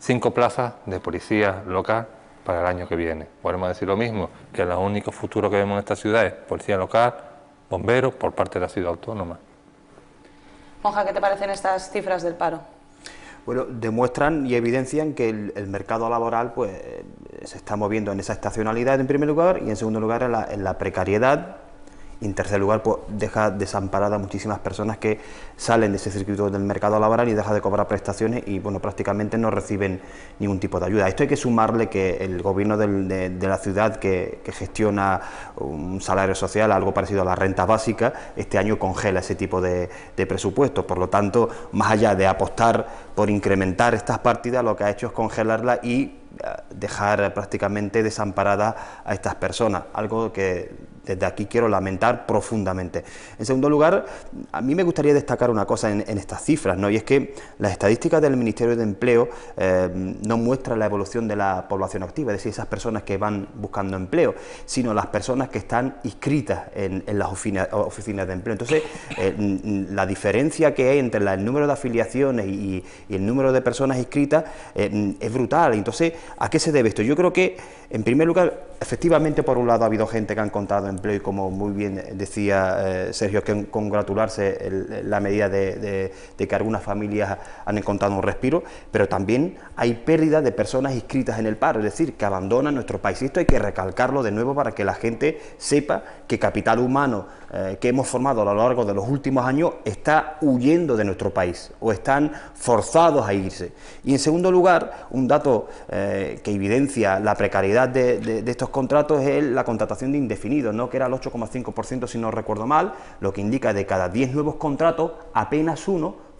5 plazas de policía local para el año que viene. Podemos decir lo mismo, que el único futuro que vemos en esta ciudad es policía local, bomberos por parte de la ciudad autónoma. Monja, ¿qué te parecen estas cifras del paro? Bueno, demuestran y evidencian que el mercado laboral pues se está moviendo en esa estacionalidad en primer lugar, y en segundo lugar en la precariedad. Y en tercer lugar, pues deja desamparadas a muchísimas personas que salen de ese circuito del mercado laboral y dejan de cobrar prestaciones y, bueno, prácticamente no reciben ningún tipo de ayuda. A esto hay que sumarle que el gobierno de la ciudad, que gestiona un salario social, algo parecido a la renta básica, este año congela ese tipo de presupuesto. Por lo tanto, más allá de apostar por incrementar estas partidas, lo que ha hecho es congelarlas y dejar prácticamente desamparadas a estas personas, algo que desde aquí quiero lamentar profundamente. En segundo lugar, a mí me gustaría destacar una cosa en estas cifras, ¿no? Y es que las estadísticas del Ministerio de Empleo no muestran la evolución de la población activa, es decir, esas personas que van buscando empleo, sino las personas que están inscritas en las oficinas de empleo. Entonces, la diferencia que hay entre el número de afiliaciones y el número de personas inscritas es brutal. Entonces, ¿a qué se debe esto? Yo creo que, en primer lugar, efectivamente, por un lado ha habido gente que ha encontrado empleo y, como muy bien decía Sergio, que congratularse la medida de que algunas familias han encontrado un respiro, pero también hay pérdida de personas inscritas en el paro, es decir, que abandonan nuestro país. Y esto hay que recalcarlo de nuevo para que la gente sepa que capital humano que hemos formado a lo largo de los últimos años está huyendo de nuestro país o están forzados a irse. Y en segundo lugar, un dato que evidencia la precariedad particularidad de estos contratos es la contratación de indefinidos, ¿no?, que era el 8,5% si no recuerdo mal, lo que indica de cada 10 nuevos contratos, apenas uno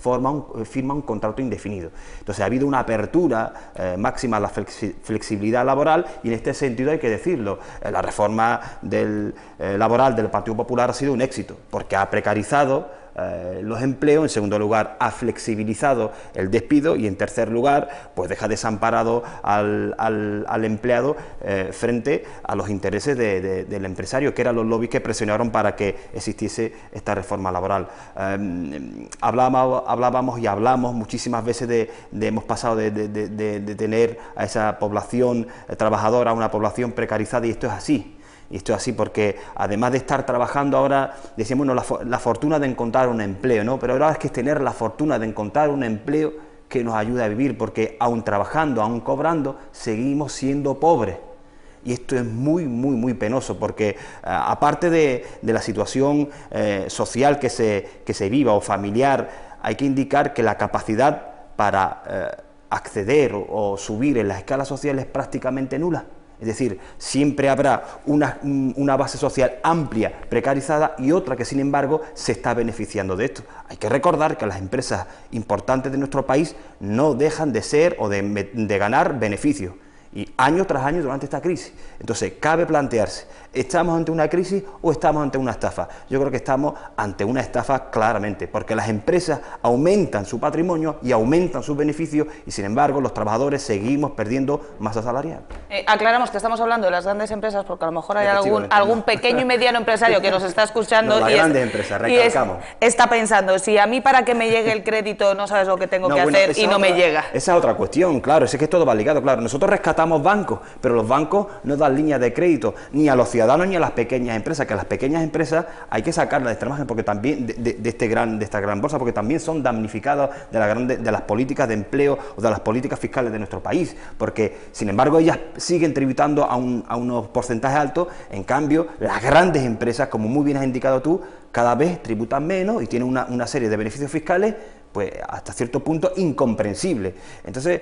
firma un contrato indefinido. Entonces ha habido una apertura máxima a la flexibilidad laboral y en este sentido hay que decirlo, la reforma laboral del Partido Popular ha sido un éxito porque ha precarizado los empleos, en segundo lugar ha flexibilizado el despido y en tercer lugar pues deja desamparado al empleado frente a los intereses del empresario, que eran los lobbies que presionaron para que existiese esta reforma laboral. Hablábamos y hablamos muchísimas veces hemos pasado de tener a esa población trabajadora a una población precarizada y esto es así. Y esto es así porque, además de estar trabajando ahora, decíamos, bueno, la fortuna de encontrar un empleo, ¿no? Pero ahora es que es tener la fortuna de encontrar un empleo que nos ayude a vivir, porque aún trabajando, aún cobrando, seguimos siendo pobres. Y esto es muy, muy, muy penoso, porque aparte de la situación social que se viva o familiar, hay que indicar que la capacidad para acceder o subir en las escalas sociales es prácticamente nula. Es decir, siempre habrá una base social amplia, precarizada y otra que, sin embargo, se está beneficiando de esto. Hay que recordar que las empresas importantes de nuestro país no dejan de ser o de ganar beneficios. Y año tras año durante esta crisis. Entonces, cabe plantearse, ¿estamos ante una crisis o estamos ante una estafa? Yo creo que estamos ante una estafa claramente, porque las empresas aumentan su patrimonio y aumentan sus beneficios y, sin embargo, los trabajadores seguimos perdiendo masa salarial. Aclaramos que estamos hablando de las grandes empresas, porque a lo mejor hay algún pequeño y mediano empresario que nos está escuchando las grandes empresas, recalcamos. Está pensando, si a mí para que me llegue el crédito no sabes lo que tengo que hacer y no me llega. Esa es otra cuestión, claro, es que todo va ligado, claro. Nosotros rescatamos bancos, pero los bancos no dan líneas de crédito ni a los ciudadanos ni a las pequeñas empresas, que las pequeñas empresas hay que sacarlas de esta margen porque también de esta gran bolsa, porque también son damnificadas de las políticas de empleo o de las políticas fiscales de nuestro país, porque sin embargo ellas siguen tributando a unos porcentajes altos, en cambio las grandes empresas, como muy bien has indicado tú, cada vez tributan menos y tienen una serie de beneficios fiscales pues hasta cierto punto incomprensible. Entonces,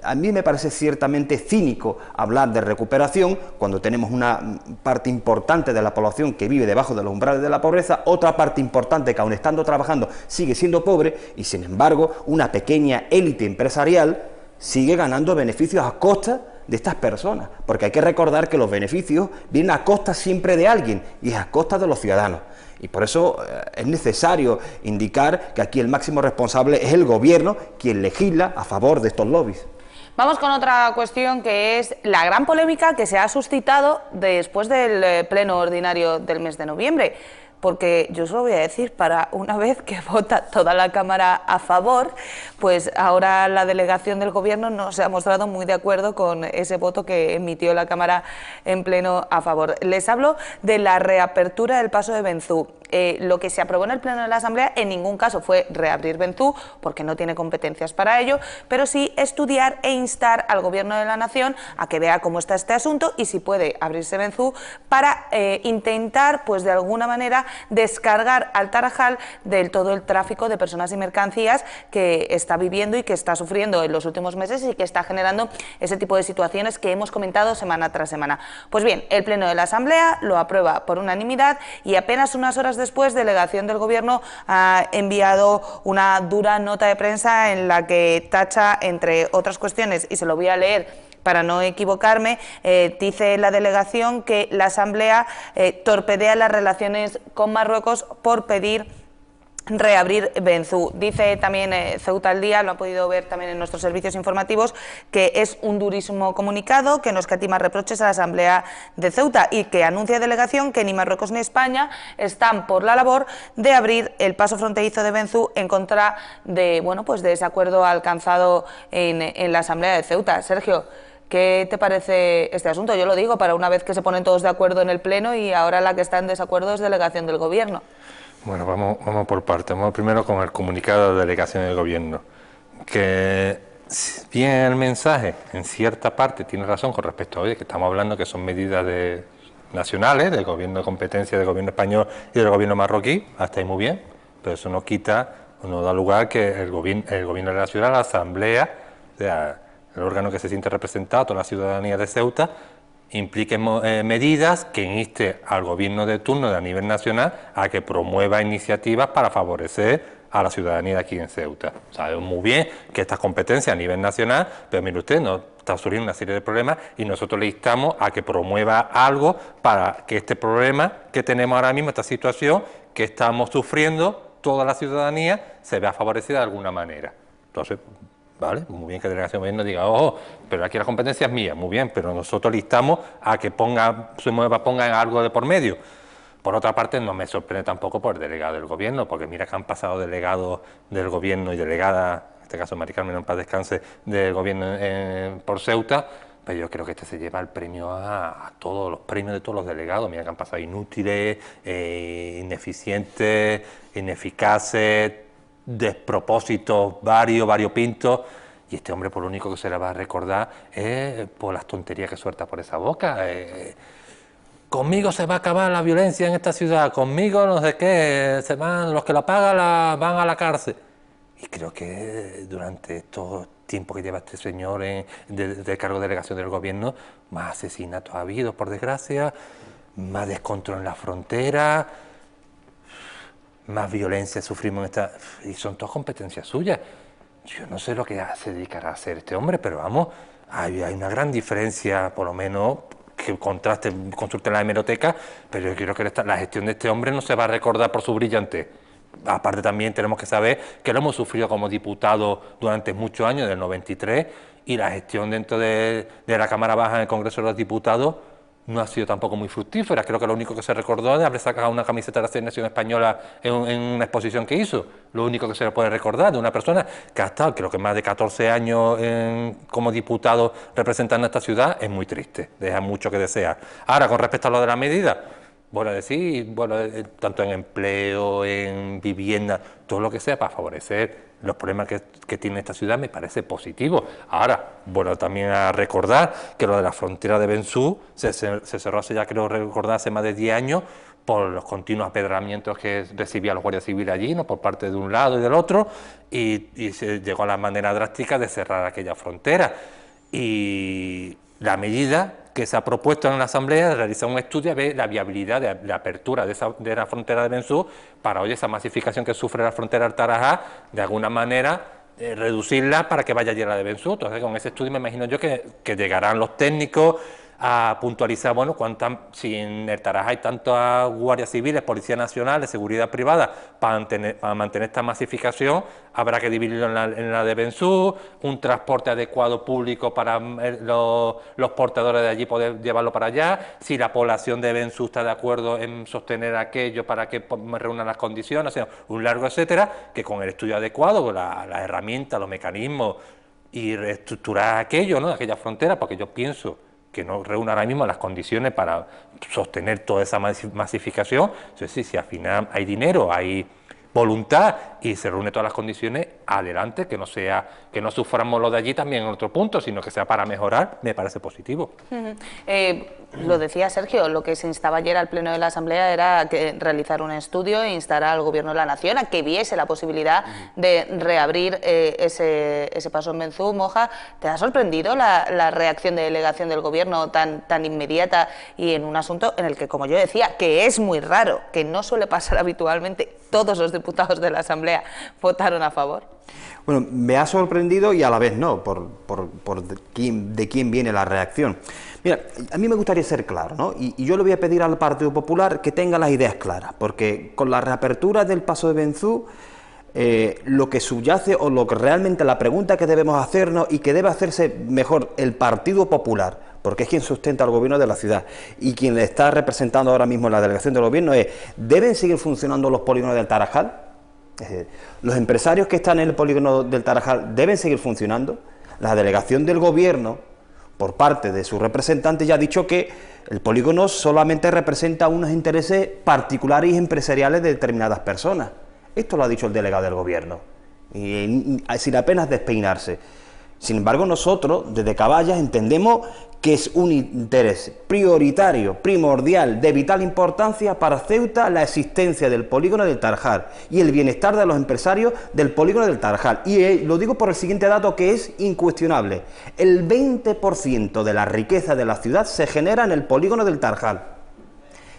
a mí me parece ciertamente cínico hablar de recuperación cuando tenemos una parte importante de la población que vive debajo de los umbrales de la pobreza, otra parte importante que aun estando trabajando sigue siendo pobre y sin embargo una pequeña élite empresarial sigue ganando beneficios a costa de estas personas, porque hay que recordar que los beneficios vienen a costa siempre de alguien y es a costa de los ciudadanos. Y por eso es necesario indicar que aquí el máximo responsable es el gobierno, quien legisla a favor de estos lobbies. Vamos con otra cuestión, que es la gran polémica que se ha suscitado después del pleno ordinario del mes de noviembre. Porque yo os lo voy a decir, para una vez que vota toda la Cámara a favor, pues ahora la delegación del Gobierno no se ha mostrado muy de acuerdo con ese voto que emitió la Cámara en pleno a favor. Les hablo de la reapertura del paso de Benzú. Lo que se aprobó en el Pleno de la Asamblea en ningún caso fue reabrir Benzú, porque no tiene competencias para ello, pero sí estudiar e instar al Gobierno de la Nación a que vea cómo está este asunto y si puede abrirse Benzú para intentar, pues de alguna manera, descargar al Tarajal del todo el tráfico de personas y mercancías que está viviendo y que está sufriendo en los últimos meses y que está generando ese tipo de situaciones que hemos comentado semana tras semana. Pues bien, el Pleno de la Asamblea lo aprueba por unanimidad y apenas unas horas después, delegación del Gobierno ha enviado una dura nota de prensa en la que tacha, entre otras cuestiones, y se lo voy a leer para no equivocarme, dice la delegación que la Asamblea torpedea las relaciones con Marruecos por pedir reabrir Benzú. Dice también Ceuta al Día, lo ha podido ver también en nuestros servicios informativos, que es un durísimo comunicado que no escatima reproches a la Asamblea de Ceuta y que anuncia delegación que ni Marruecos ni España están por la labor de abrir el paso fronterizo de Benzú en contra de, bueno, pues de ese acuerdo alcanzado en la Asamblea de Ceuta. Sergio, ¿qué te parece este asunto? Yo lo digo, para una vez que se ponen todos de acuerdo en el Pleno y ahora la que está en desacuerdo es delegación del Gobierno. Bueno, vamos por partes. Vamos primero con el comunicado de delegación del Gobierno, que si bien el mensaje en cierta parte tiene razón con respecto a hoy, que estamos hablando que son medidas nacionales, del Gobierno de competencia del Gobierno español y del Gobierno marroquí, hasta ahí muy bien, pero eso no quita o no da lugar que el Gobierno de la ciudad, la Asamblea, o sea, el órgano que se siente representado, toda la ciudadanía de Ceuta, implique medidas que inste al gobierno de turno de a nivel nacional a que promueva iniciativas para favorecer a la ciudadanía de aquí en Ceuta. Sabemos muy bien que estas competencias a nivel nacional, pero mire usted, nos está surgiendo una serie de problemas y nosotros le instamos a que promueva algo para que este problema que tenemos ahora mismo, esta situación que estamos sufriendo, toda la ciudadanía se vea favorecida de alguna manera. Entonces, vale, muy bien que la delegación de gobierno diga, ojo, pero aquí la competencia es mía, muy bien, pero nosotros le instamos a que ponga algo de por medio. Por otra parte, no me sorprende tampoco por el delegado del gobierno, porque mira que han pasado delegados del gobierno y delegadas, en este caso Mari Carmen, en paz descanse, del gobierno por Ceuta, pero yo creo que este se lleva el premio a todos los premios de todos los delegados. Mira que han pasado inútiles, ineficientes, ineficaces, despropósitos variopintos, y este hombre por lo único que se le va a recordar es por las tonterías que suelta por esa boca. Conmigo se va a acabar la violencia en esta ciudad, conmigo no sé qué, los que la pagan van a la cárcel. Y creo que durante estos tiempos que lleva este señor de cargo de delegación del gobierno, más asesinatos ha habido, por desgracia, más descontrol en la frontera, más violencia sufrimos en esta... Y son todas competencias suyas. Yo no sé lo que se dedicará a hacer este hombre, pero vamos, hay una gran diferencia, por lo menos, que consulten la hemeroteca, pero yo creo que la gestión de este hombre no se va a recordar por su brillantez. Aparte también tenemos que saber que lo hemos sufrido como diputado durante muchos años, del 93, y la gestión dentro de la Cámara Baja en el Congreso de los Diputados no ha sido tampoco muy fructífera. Creo que lo único que se recordó es de haber sacado una camiseta de la Selección Española en una exposición que hizo. Lo único que se le puede recordar de una persona que ha estado, creo que más de 14 años como diputado representando a esta ciudad, es muy triste, deja mucho que desear. Ahora, con respecto a lo de la medida, tanto en empleo, en vivienda, todo lo que sea para favorecer los problemas que tiene esta ciudad me parece positivo. Ahora, también a recordar que lo de la frontera de Bensú se cerró hace ya, creo recordar, hace más de 10 años por los continuos apedramientos que recibían los guardias civiles allí, ¿no?, por parte de un lado y del otro, y se llegó a la manera drástica de cerrar aquella frontera. Y la medida que se ha propuesto en la Asamblea de realizar un estudio de la viabilidad de la apertura de la frontera de Bensú para hoy esa masificación que sufre la frontera del Tarajá, de alguna manera reducirla para que vaya a llegar la de Bensú. Entonces, con ese estudio me imagino yo que llegarán los técnicos a puntualizar, si en el Tarajá hay tantas guardias civiles, Policía Nacional, de seguridad privada, para mantener esta masificación, habrá que dividirlo en la de Bensú, un transporte adecuado público para los portadores de allí poder llevarlo para allá, si la población de Bensú está de acuerdo en sostener aquello para que reúnan las condiciones, o sea, un largo etcétera, que con el estudio adecuado, las herramientas, los mecanismos y reestructurar aquello, ¿no?, aquella frontera, porque yo pienso que no reúne ahora mismo las condiciones para sostener toda esa masificación. Entonces, si al final hay dinero, hay voluntad y se reúne todas las condiciones, adelante, que no suframos lo de allí también en otro punto, sino que sea para mejorar, me parece positivo. Lo decía Sergio, lo que se instaba ayer al Pleno de la Asamblea era realizar un estudio e instar al Gobierno de la Nación a que viese la posibilidad de reabrir ese paso en Bensú. Moja, ¿te ha sorprendido la reacción de delegación del Gobierno tan inmediata y en un asunto en el que, como yo decía, que es muy raro, que no suele pasar habitualmente, todos los diputados de la Asamblea votaron a favor? Bueno, me ha sorprendido y a la vez no, de quién viene la reacción. Mira, a mí me gustaría ser claro, ¿no? Y yo le voy a pedir al Partido Popular que tenga las ideas claras, porque con la reapertura del paso de Bensú, lo que subyace o lo que realmente la pregunta que debemos hacernos y que debe hacerse mejor el Partido Popular, porque es quien sustenta al gobierno de la ciudad y quien le está representando ahora mismo en la delegación del gobierno, es: ¿deben seguir funcionando los polígonos del Tarajal? Es decir, los empresarios que están en el polígono del Tarajal deben seguir funcionando. La delegación del gobierno, por parte de sus representantes, ya ha dicho que el polígono solamente representa unos intereses particulares y empresariales de determinadas personas. Esto lo ha dicho el delegado del gobierno, y sin apenas despeinarse. Sin embargo, nosotros, desde Caballas, entendemos que es un interés prioritario, primordial, de vital importancia para Ceuta la existencia del polígono del Tarajal y el bienestar de los empresarios del polígono del Tarajal. Y lo digo por el siguiente dato que es incuestionable. El 20% de la riqueza de la ciudad se genera en el polígono del Tarajal.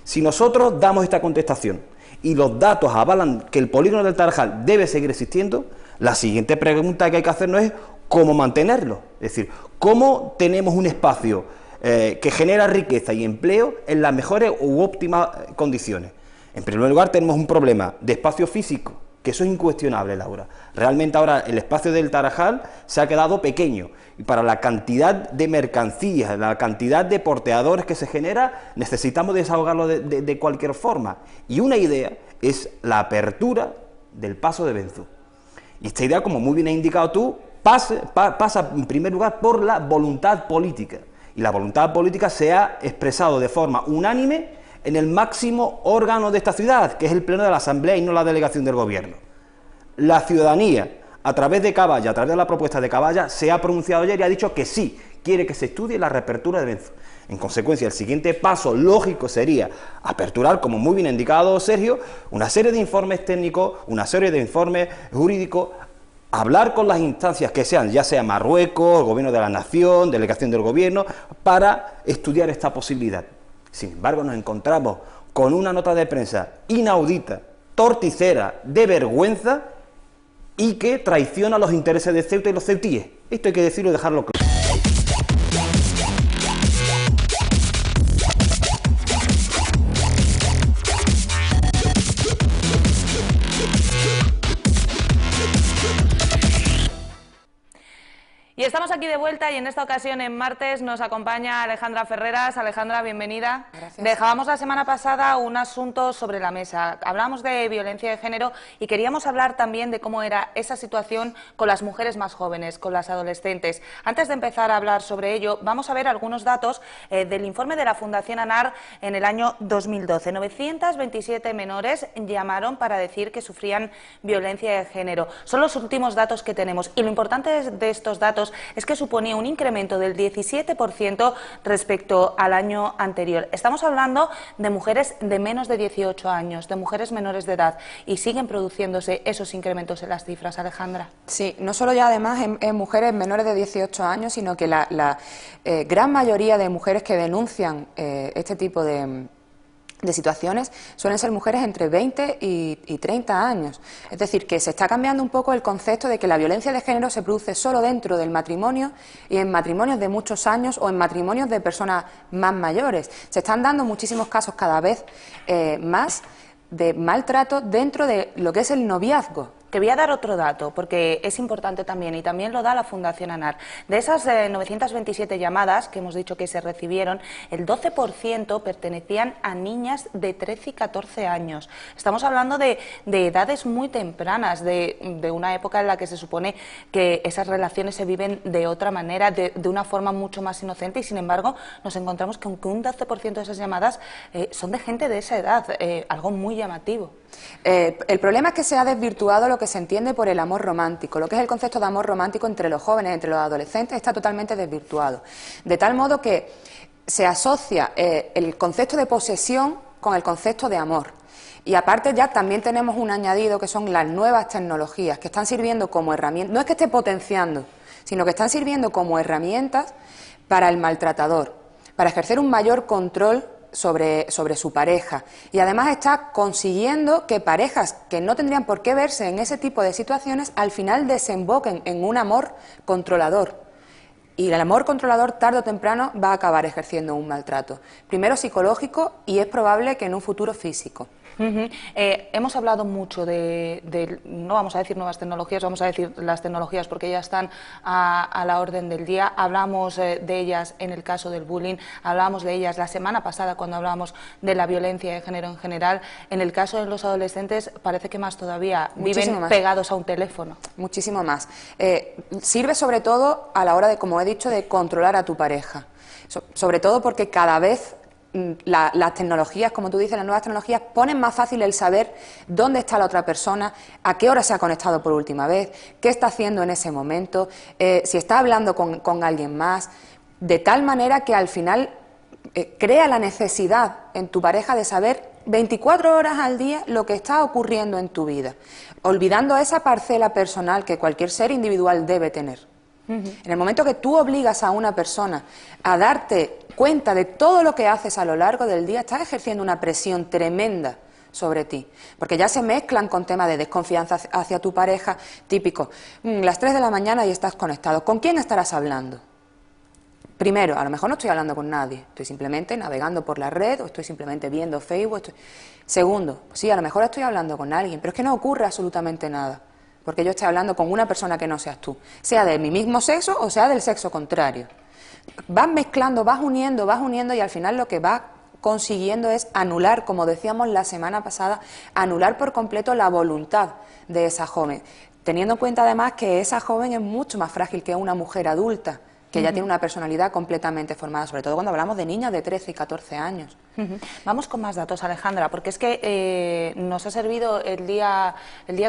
Si nosotros damos esta contestación y los datos avalan que el polígono del Tarajal debe seguir existiendo, la siguiente pregunta que hay que hacernos es cómo mantenerlo. Es decir, cómo tenemos un espacio que genera riqueza y empleo en las mejores u óptimas condiciones. En primer lugar, tenemos un problema de espacio físico, que eso es incuestionable, Laura. Realmente ahora el espacio del Tarajal se ha quedado pequeño y para la cantidad de mercancías, la cantidad de porteadores que se genera, necesitamos desahogarlo de cualquier forma. Y una idea es la apertura del paso de Benzú. Y esta idea, como muy bien has indicado tú, pasa en primer lugar por la voluntad política. Y la voluntad política se ha expresado de forma unánime en el máximo órgano de esta ciudad, que es el Pleno de la Asamblea y no la delegación del Gobierno. La ciudadanía, a través de Caballa, a través de la propuesta de Caballa, se ha pronunciado ayer y ha dicho que sí, quiere que se estudie la reapertura de Benzú. En consecuencia, el siguiente paso lógico sería aperturar, como muy bien ha indicado Sergio, una serie de informes técnicos, una serie de informes jurídicos, hablar con las instancias que sean, ya sea Marruecos, Gobierno de la Nación, Delegación del Gobierno, para estudiar esta posibilidad. Sin embargo, nos encontramos con una nota de prensa inaudita, torticera, de vergüenza y que traiciona los intereses de Ceuta y los ceutíes. Esto hay que decirlo y dejarlo claro. Y estamos aquí de vuelta y en esta ocasión en martes nos acompaña Alejandra Ferreras. Alejandra, bienvenida. Gracias. Dejábamos la semana pasada un asunto sobre la mesa. Hablamos de violencia de género y queríamos hablar también de cómo era esa situación con las mujeres más jóvenes, con las adolescentes. Antes de empezar a hablar sobre ello, vamos a ver algunos datos del informe de la Fundación ANAR en el año 2012. 927 menores llamaron para decir que sufrían violencia de género. Son los últimos datos que tenemos y lo importante de estos datos es que suponía un incremento del 17% respecto al año anterior. Estamos hablando de mujeres de menos de 18 años, de mujeres menores de edad, y siguen produciéndose esos incrementos en las cifras, Alejandra. Sí, no solo ya además en mujeres menores de 18 años, sino que la gran mayoría de mujeres que denuncian este tipo de situaciones suelen ser mujeres entre 20 y 30 años. Es decir, que se está cambiando un poco el concepto de que la violencia de género se produce solo dentro del matrimonio y en matrimonios de muchos años o en matrimonios de personas más mayores. Se están dando muchísimos casos cada vez más de maltrato dentro de lo que es el noviazgo. Te voy a dar otro dato, porque es importante también, y también lo da la Fundación ANAR. De esas 927 llamadas que hemos dicho que se recibieron, el 12% pertenecían a niñas de 13 y 14 años. Estamos hablando de edades muy tempranas, de una época en la que se supone que esas relaciones se viven de otra manera, de una forma mucho más inocente, y sin embargo nos encontramos que aunque un 12% de esas llamadas son de gente de esa edad, algo muy llamativo. El problema es que se ha desvirtuado lo que se entiende por el amor romántico. Lo que es el concepto de amor romántico entre los jóvenes, entre los adolescentes, está totalmente desvirtuado. De tal modo que se asocia el concepto de posesión con el concepto de amor. Y aparte ya también tenemos un añadido que son las nuevas tecnologías que están sirviendo como herramientas, no es que esté potenciando, sino que están sirviendo como herramientas para el maltratador, para ejercer un mayor control sobre su pareja, y además está consiguiendo que parejas que no tendrían por qué verse en ese tipo de situaciones al final desemboquen en un amor controlador, y el amor controlador tarde o temprano va a acabar ejerciendo un maltrato, primero psicológico y es probable que en un futuro físico. Hemos hablado mucho no vamos a decir nuevas tecnologías, vamos a decir las tecnologías porque ya están a la orden del día. Hablamos de ellas en el caso del bullying, hablamos de ellas la semana pasada cuando hablábamos de la violencia de género en general. En el caso de los adolescentes parece que más todavía, viven pegados a un teléfono. Muchísimo más. Sirve sobre todo a la hora de, como he dicho, de controlar a tu pareja. Sobre todo porque cada vez las tecnologías, como tú dices, las nuevas tecnologías ponen más fácil el saber dónde está la otra persona, a qué hora se ha conectado por última vez, qué está haciendo en ese momento, si está hablando con alguien más, de tal manera que al final crea la necesidad en tu pareja de saber 24 horas al día lo que está ocurriendo en tu vida, olvidando esa parcela personal que cualquier ser individual debe tener. En el momento que tú obligas a una persona a darte cuenta de todo lo que haces a lo largo del día, estás ejerciendo una presión tremenda sobre ti, porque ya se mezclan con temas de desconfianza hacia tu pareja, típico, las 3 de la mañana y estás conectado. ¿Con quién estarás hablando? Primero, a lo mejor no estoy hablando con nadie, estoy simplemente navegando por la red o estoy simplemente viendo Facebook. Segundo, sí, a lo mejor estoy hablando con alguien, pero es que no ocurre absolutamente nada, porque yo estoy hablando con una persona que no seas tú, sea de mi mismo sexo o sea del sexo contrario. Vas mezclando, vas uniendo y al final lo que vas consiguiendo es anular, como decíamos la semana pasada, anular por completo la voluntad de esa joven, teniendo en cuenta además que esa joven es mucho más frágil que una mujer adulta, que ya tiene una personalidad completamente formada, sobre todo cuando hablamos de niñas de 13 y 14 años. Vamos con más datos, Alejandra, porque es que nos ha servido el día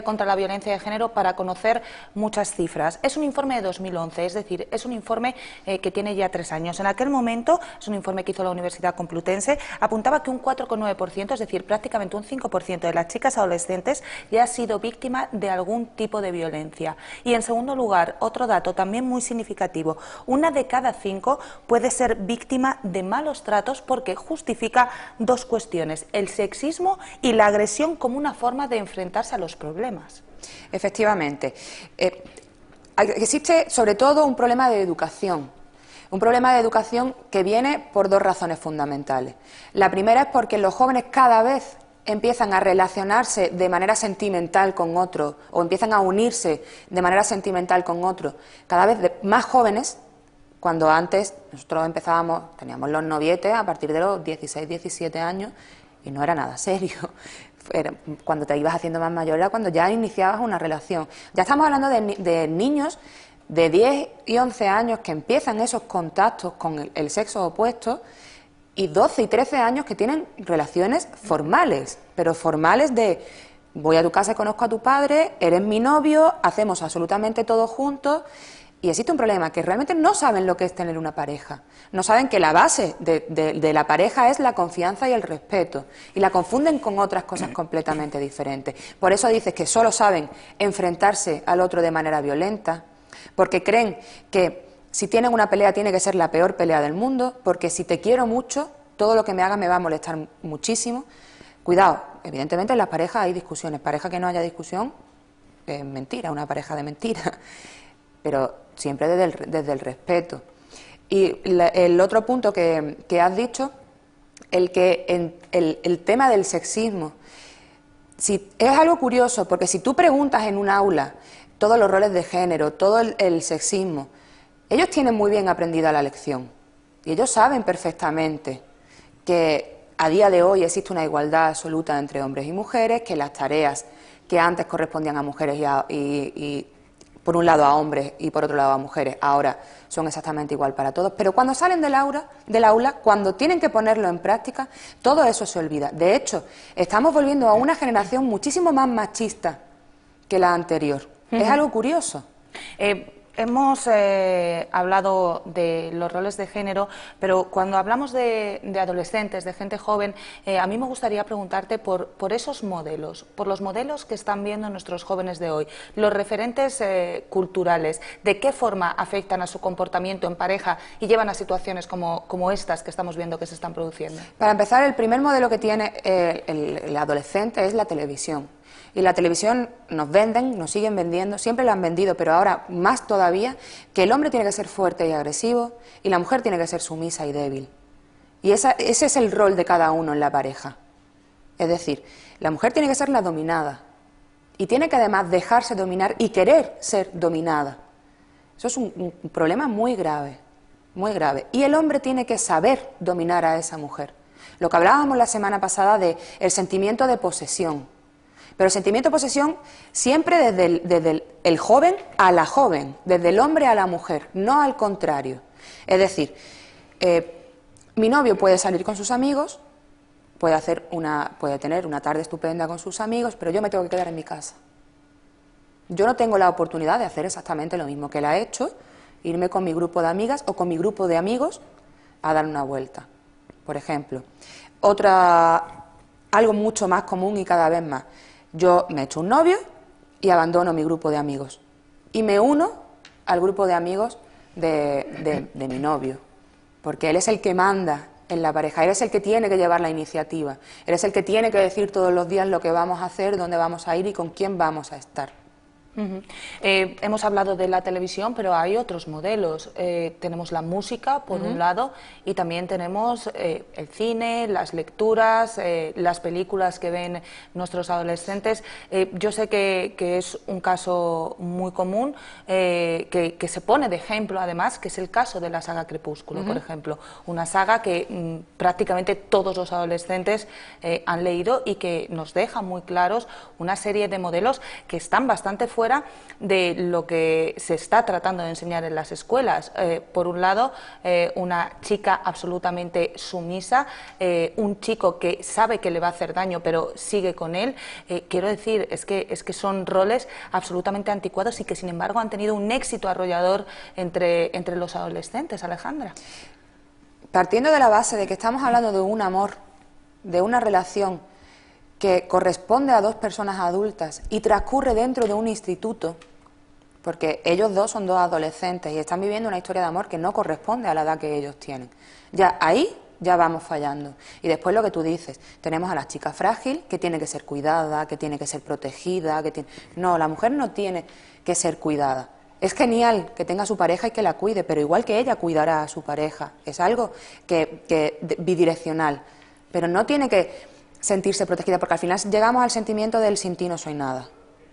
contra la violencia de género para conocer muchas cifras. Es un informe de 2011, es decir, es un informe que tiene ya 3 años. En aquel momento, es un informe que hizo la Universidad Complutense, apuntaba que un 4,9%, es decir, prácticamente un 5% de las chicas adolescentes ya ha sido víctima de algún tipo de violencia. Y en segundo lugar, otro dato también muy significativo, 1 de cada 5 puede ser víctima de malos tratos porque justifica 2 cuestiones, el sexismo y la agresión como una forma de enfrentarse a los problemas. Efectivamente. Existe sobre todo un problema de educación. Un problema de educación que viene por 2 razones fundamentales. La primera es porque los jóvenes cada vez empiezan a relacionarse de manera sentimental con otro o empiezan a unirse de manera sentimental con otro, cada vez más jóvenes. Cuando antes nosotros teníamos los novietes a partir de los 16, 17 años y no era nada serio. Cuando te ibas haciendo más mayor era cuando ya iniciabas una relación. Ya estamos hablando de niños de 10 y 11 años que empiezan esos contactos con el sexo opuesto y 12 y 13 años que tienen relaciones formales, pero formales de voy a tu casa y conozco a tu padre, eres mi novio, hacemos absolutamente todo juntos. Y existe un problema, que realmente no saben lo que es tener una pareja, no saben que la base de la pareja es la confianza y el respeto, y la confunden con otras cosas completamente diferentes. Por eso dices que solo saben enfrentarse al otro de manera violenta, porque creen que si tienen una pelea tiene que ser la peor pelea del mundo, porque si te quiero mucho, todo lo que me haga me va a molestar muchísimo. Cuidado, evidentemente en las parejas hay discusiones, pareja que no haya discusión es mentira, una pareja de mentira, pero siempre desde el respeto. Y el otro punto que has dicho, el tema del sexismo, es algo curioso, porque si tú preguntas en un aula todos los roles de género, todo el sexismo, ellos tienen muy bien aprendida la lección, y ellos saben perfectamente que a día de hoy existe una igualdad absoluta entre hombres y mujeres, que las tareas que antes correspondían a mujeres y por un lado a hombres y por otro lado a mujeres, ahora son exactamente igual para todos, pero cuando salen del aula, cuando tienen que ponerlo en práctica, todo eso se olvida. De hecho, estamos volviendo a una generación muchísimo más machista que la anterior. Es algo curioso. Hemos hablado de los roles de género, pero cuando hablamos de adolescentes, de gente joven, a mí me gustaría preguntarte por esos modelos, por los modelos que están viendo nuestros jóvenes de hoy, los referentes culturales, de qué forma afectan a su comportamiento en pareja y llevan a situaciones como estas que estamos viendo que se están produciendo. Para empezar, el primer modelo que tiene el adolescente es la televisión. Y la televisión nos venden, nos siguen vendiendo, siempre la han vendido, pero ahora más todavía, que el hombre tiene que ser fuerte y agresivo y la mujer tiene que ser sumisa y débil. Y ese es el rol de cada uno en la pareja. Es decir, la mujer tiene que ser la dominada y tiene que además dejarse dominar y querer ser dominada. Eso es un problema muy grave, muy grave. Y el hombre tiene que saber dominar a esa mujer. Lo que hablábamos la semana pasada de el sentimiento de posesión. Pero el sentimiento de posesión siempre desde el joven a la joven, desde el hombre a la mujer, no al contrario. Es decir, Mi novio puede salir con sus amigos, puede tener una tarde estupenda con sus amigos, pero yo me tengo que quedar en mi casa. Yo no tengo la oportunidad de hacer exactamente lo mismo que él ha hecho, irme con mi grupo de amigas o con mi grupo de amigos a dar una vuelta, por ejemplo. Algo mucho más común y cada vez más. Yo me echo un novio y abandono mi grupo de amigos y me uno al grupo de amigos de mi novio, porque él es el que manda en la pareja, él es el que tiene que llevar la iniciativa, él es el que tiene que decir todos los días lo que vamos a hacer, dónde vamos a ir y con quién vamos a estar. Hemos hablado de la televisión, pero hay otros modelos. Tenemos la música, por un lado, y también tenemos el cine, las lecturas, las películas que ven nuestros adolescentes. Yo sé que es un caso muy común, que se pone de ejemplo, además, que es el caso de la saga Crepúsculo, por ejemplo. Una saga que prácticamente todos los adolescentes han leído y que nos deja muy claros una serie de modelos que están bastante fuera de lo que se está tratando de enseñar en las escuelas. Por un lado, una chica absolutamente sumisa, un chico que sabe que le va a hacer daño pero sigue con él. Quiero decir, es que son roles absolutamente anticuados y que sin embargo han tenido un éxito arrollador entre los adolescentes. Alejandra. Partiendo de la base de que estamos hablando de un amor, de una relación que corresponde a dos personas adultas y transcurre dentro de un instituto, porque ellos dos son dos adolescentes y están viviendo una historia de amor que no corresponde a la edad que ellos tienen. Ya ahí ya vamos fallando. Y después lo que tú dices, tenemos a la chica frágil que tiene que ser cuidada, que tiene que ser protegida, No, la mujer no tiene que ser cuidada. Es genial que tenga a su pareja y que la cuide, pero igual que ella cuidará a su pareja. Es algo bidireccional, pero no tiene que sentirse protegida, porque al final llegamos al sentimiento del sin ti no soy nada.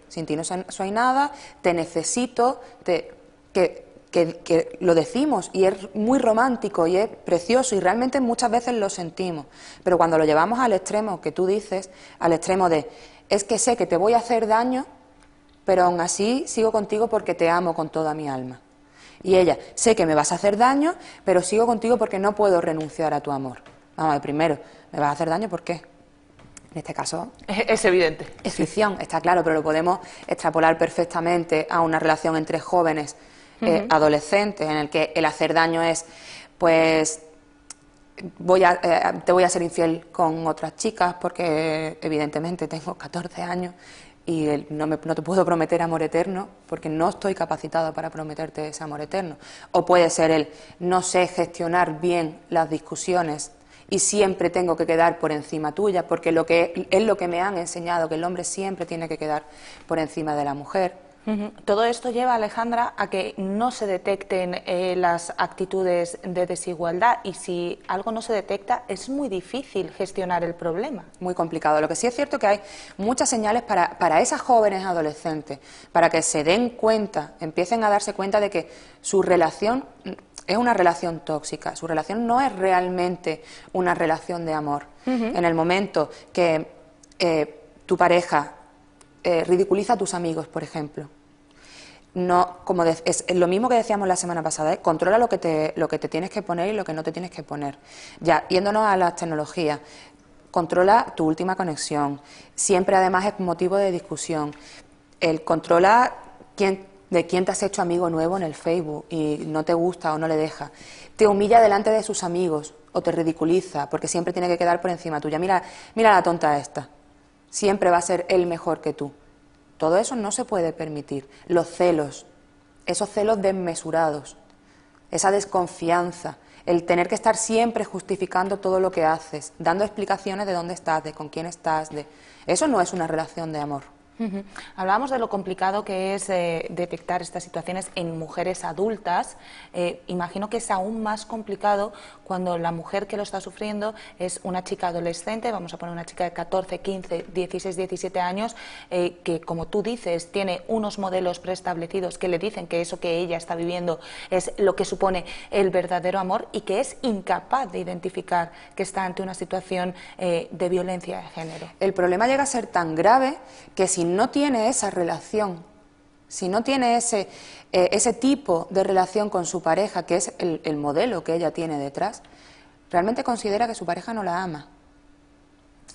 Sin ti no soy nada, te necesito, que lo decimos y es muy romántico y es precioso y realmente muchas veces lo sentimos, pero cuando lo llevamos al extremo que tú dices, al extremo de es que sé que te voy a hacer daño, pero aún así sigo contigo porque te amo con toda mi alma. Y ella, sé que me vas a hacer daño, pero sigo contigo porque no puedo renunciar a tu amor. Vamos a ver, primero, ¿me vas a hacer daño por qué? En este caso es evidente. Es ficción, está claro, pero lo podemos extrapolar perfectamente a una relación entre jóvenes adolescentes, en el que el hacer daño es, pues, te voy a ser infiel con otras chicas porque evidentemente tengo 14 años y no te puedo prometer amor eterno porque no estoy capacitado para prometerte ese amor eterno. O puede ser el no sé gestionar bien las discusiones y siempre tengo que quedar por encima tuya, porque es lo que me han enseñado, que el hombre siempre tiene que quedar por encima de la mujer. Todo esto lleva, Alejandra, a que no se detecten las actitudes de desigualdad, y si algo no se detecta es muy difícil gestionar el problema. Muy complicado. Lo que sí es cierto que hay muchas señales para esas jóvenes adolescentes, para que se den cuenta, empiecen a darse cuenta de que su relación es una relación tóxica, su relación no es realmente una relación de amor. En el momento que tu pareja ridiculiza a tus amigos, por ejemplo, no, es lo mismo que decíamos la semana pasada, controla lo que te tienes que poner y lo que no te tienes que poner. Ya, yéndonos a las tecnologías, controla tu última conexión, siempre además es motivo de discusión. Controla de quién te has hecho amigo nuevo en el Facebook y no te gusta o no le deja, te humilla delante de sus amigos o te ridiculiza porque siempre tiene que quedar por encima tuya. Mira la tonta esta, siempre va a ser él mejor que tú. Todo eso no se puede permitir. Los celos, esos celos desmesurados, esa desconfianza, el tener que estar siempre justificando todo lo que haces, dando explicaciones de dónde estás, de con quién estás, eso no es una relación de amor. Hablábamos de lo complicado que es detectar estas situaciones en mujeres adultas. Imagino que es aún más complicado cuando la mujer que lo está sufriendo es una chica adolescente, vamos a poner una chica de 14, 15, 16, 17 años, que, como tú dices, tiene unos modelos preestablecidos que le dicen que eso que ella está viviendo es lo que supone el verdadero amor y que es incapaz de identificar que está ante una situación de violencia de género. El problema llega a ser tan grave que si no tiene esa relación, si no tiene ese tipo de relación con su pareja, que es el modelo que ella tiene detrás, realmente considera que su pareja no la ama.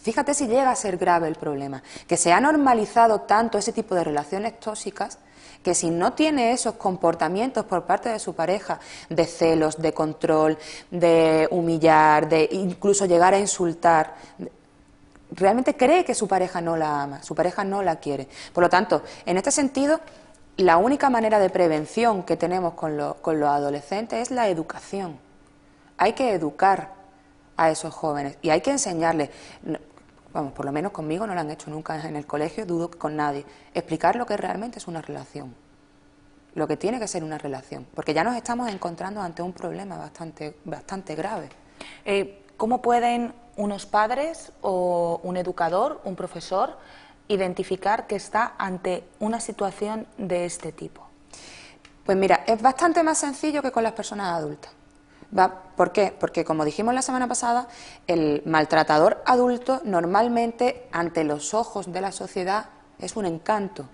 Fíjate si llega a ser grave el problema, que se ha normalizado tanto ese tipo de relaciones tóxicas que si no tiene esos comportamientos por parte de su pareja, de celos, de control, de humillar, de incluso llegar a insultar, realmente cree que su pareja no la ama, su pareja no la quiere. Por lo tanto, en este sentido, la única manera de prevención que tenemos con los adolescentes es la educación. Hay que educar a esos jóvenes y hay que enseñarles, vamos, por lo menos conmigo no lo han hecho nunca en el colegio, dudo que con nadie, explicar lo que realmente es una relación, lo que tiene que ser una relación, porque ya nos estamos encontrando ante un problema bastante grave. ¿Cómo pueden unos padres o un educador, un profesor, identificar que está ante una situación de este tipo? Pues mira, es bastante más sencillo que con las personas adultas. ¿Por qué? Porque, como dijimos la semana pasada, el maltratador adulto normalmente, ante los ojos de la sociedad, es un encanto.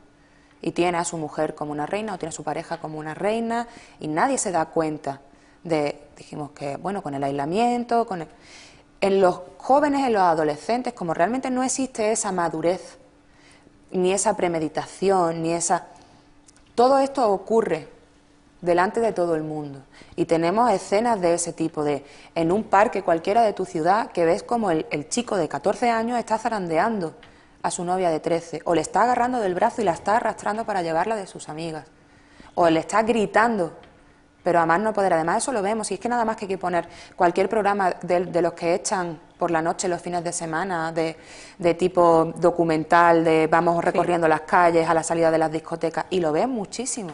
Y tiene a su mujer como una reina o tiene a su pareja como una reina y nadie se da cuenta dijimos que, bueno, con el aislamiento, en los jóvenes, en los adolescentes, como realmente no existe esa madurez, ni esa premeditación, todo esto ocurre delante de todo el mundo. Y tenemos escenas de ese tipo, en un parque cualquiera de tu ciudad, que ves como el chico de 14 años está zarandeando a su novia de 13, o le está agarrando del brazo y la está arrastrando para llevarla de sus amigas, o le está gritando, pero a más no poder. Además eso lo vemos, y es que nada más que hay que poner cualquier programa de los que echan por la noche los fines de semana, de tipo documental, vamos recorriendo las calles a la salida de las discotecas, y lo ves muchísimo.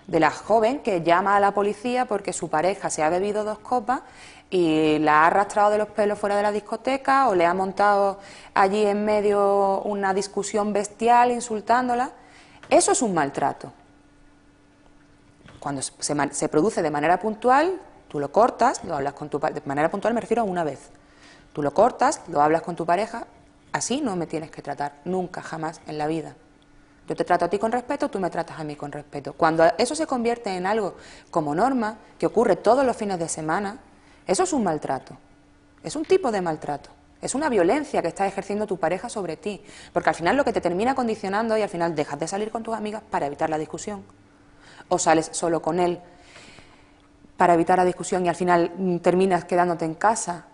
De la joven que llama a la policía porque su pareja se ha bebido 2 copas y la ha arrastrado de los pelos fuera de la discoteca o le ha montado allí en medio una discusión bestial insultándola. Eso es un maltrato. Cuando se produce de manera puntual, tú lo cortas, lo hablas con tu pareja. De manera puntual me refiero a una vez. Tú lo cortas, lo hablas con tu pareja. Así no me tienes que tratar, nunca, jamás en la vida. Yo te trato a ti con respeto, tú me tratas a mí con respeto. Cuando eso se convierte en algo como norma, que ocurre todos los fines de semana, eso es un maltrato. Es un tipo de maltrato. Es una violencia que está ejerciendo tu pareja sobre ti. Porque al final lo que te termina condicionando y al final dejas de salir con tus amigas para evitar la discusión. O sales solo con él para evitar la discusión y al final terminas quedándote en casa.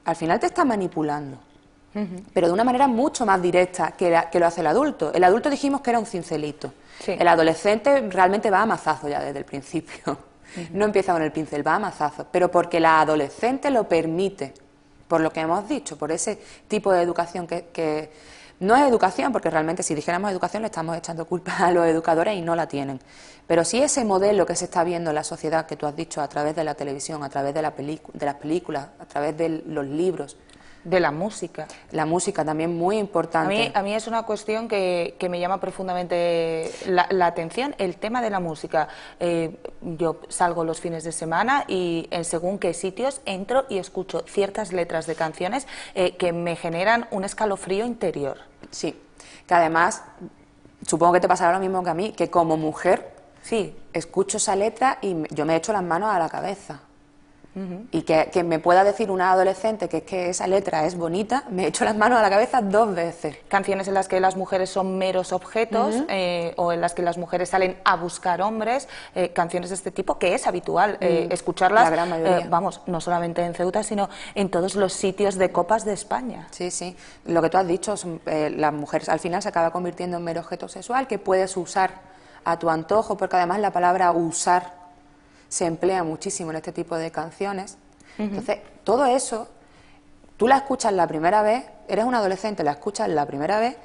Al final te está manipulando. Pero de una manera mucho más directa que lo hace el adulto. El adulto dijimos que era un cincelito. Sí. El adolescente realmente va a mazazo ya desde el principio. No empieza con el pincel, va a mazazo. Pero porque la adolescente lo permite, por lo que hemos dicho, por ese tipo de educación que no es educación, porque realmente si dijéramos educación le estamos echando culpa a los educadores y no la tienen. Pero sí ese modelo que se está viendo en la sociedad, que tú has dicho, a través de la televisión, a través de las películas, a través de los libros. De la música. La música también muy importante. A mí es una cuestión que me llama profundamente la atención, el tema de la música. Yo salgo los fines de semana y en según qué sitios entro y escucho ciertas letras de canciones que me generan un escalofrío interior. Sí, que además, supongo que te pasará lo mismo que a mí, que como mujer, sí, escucho esa letra y yo me echo las manos a la cabeza. Y que me pueda decir una adolescente que es que esa letra es bonita, me echo las manos a la cabeza 2 veces. Canciones en las que las mujeres son meros objetos o en las que las mujeres salen a buscar hombres, canciones de este tipo, que es habitual escucharlas, la gran mayoría. Vamos, no solamente en Ceuta, sino en todos los sitios de copas de España. Sí, sí, lo que tú has dicho, las mujeres al final se acaba convirtiendo en mero objeto sexual que puedes usar a tu antojo, porque además la palabra usar se emplea muchísimo en este tipo de canciones. Entonces, todo eso, tú la escuchas la primera vez, eres un adolescente, la escuchas la primera vez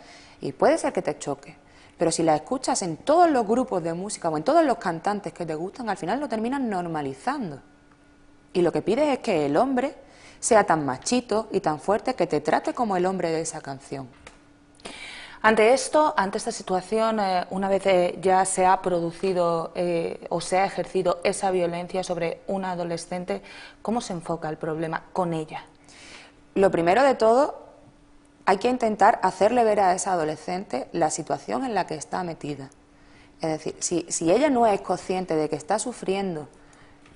y puede ser que te choque. Pero si la escuchas en todos los grupos de música o en todos los cantantes que te gustan, al final lo terminas normalizando. Y lo que pides es que el hombre sea tan machito y tan fuerte que te trate como el hombre de esa canción. Ante esta situación, una vez ya se ha producido o se ha ejercido esa violencia sobre una adolescente, ¿cómo se enfoca el problema con ella? Lo primero de todo, hay que intentar hacerle ver a esa adolescente la situación en la que está metida. Es decir, si ella no es consciente de que está sufriendo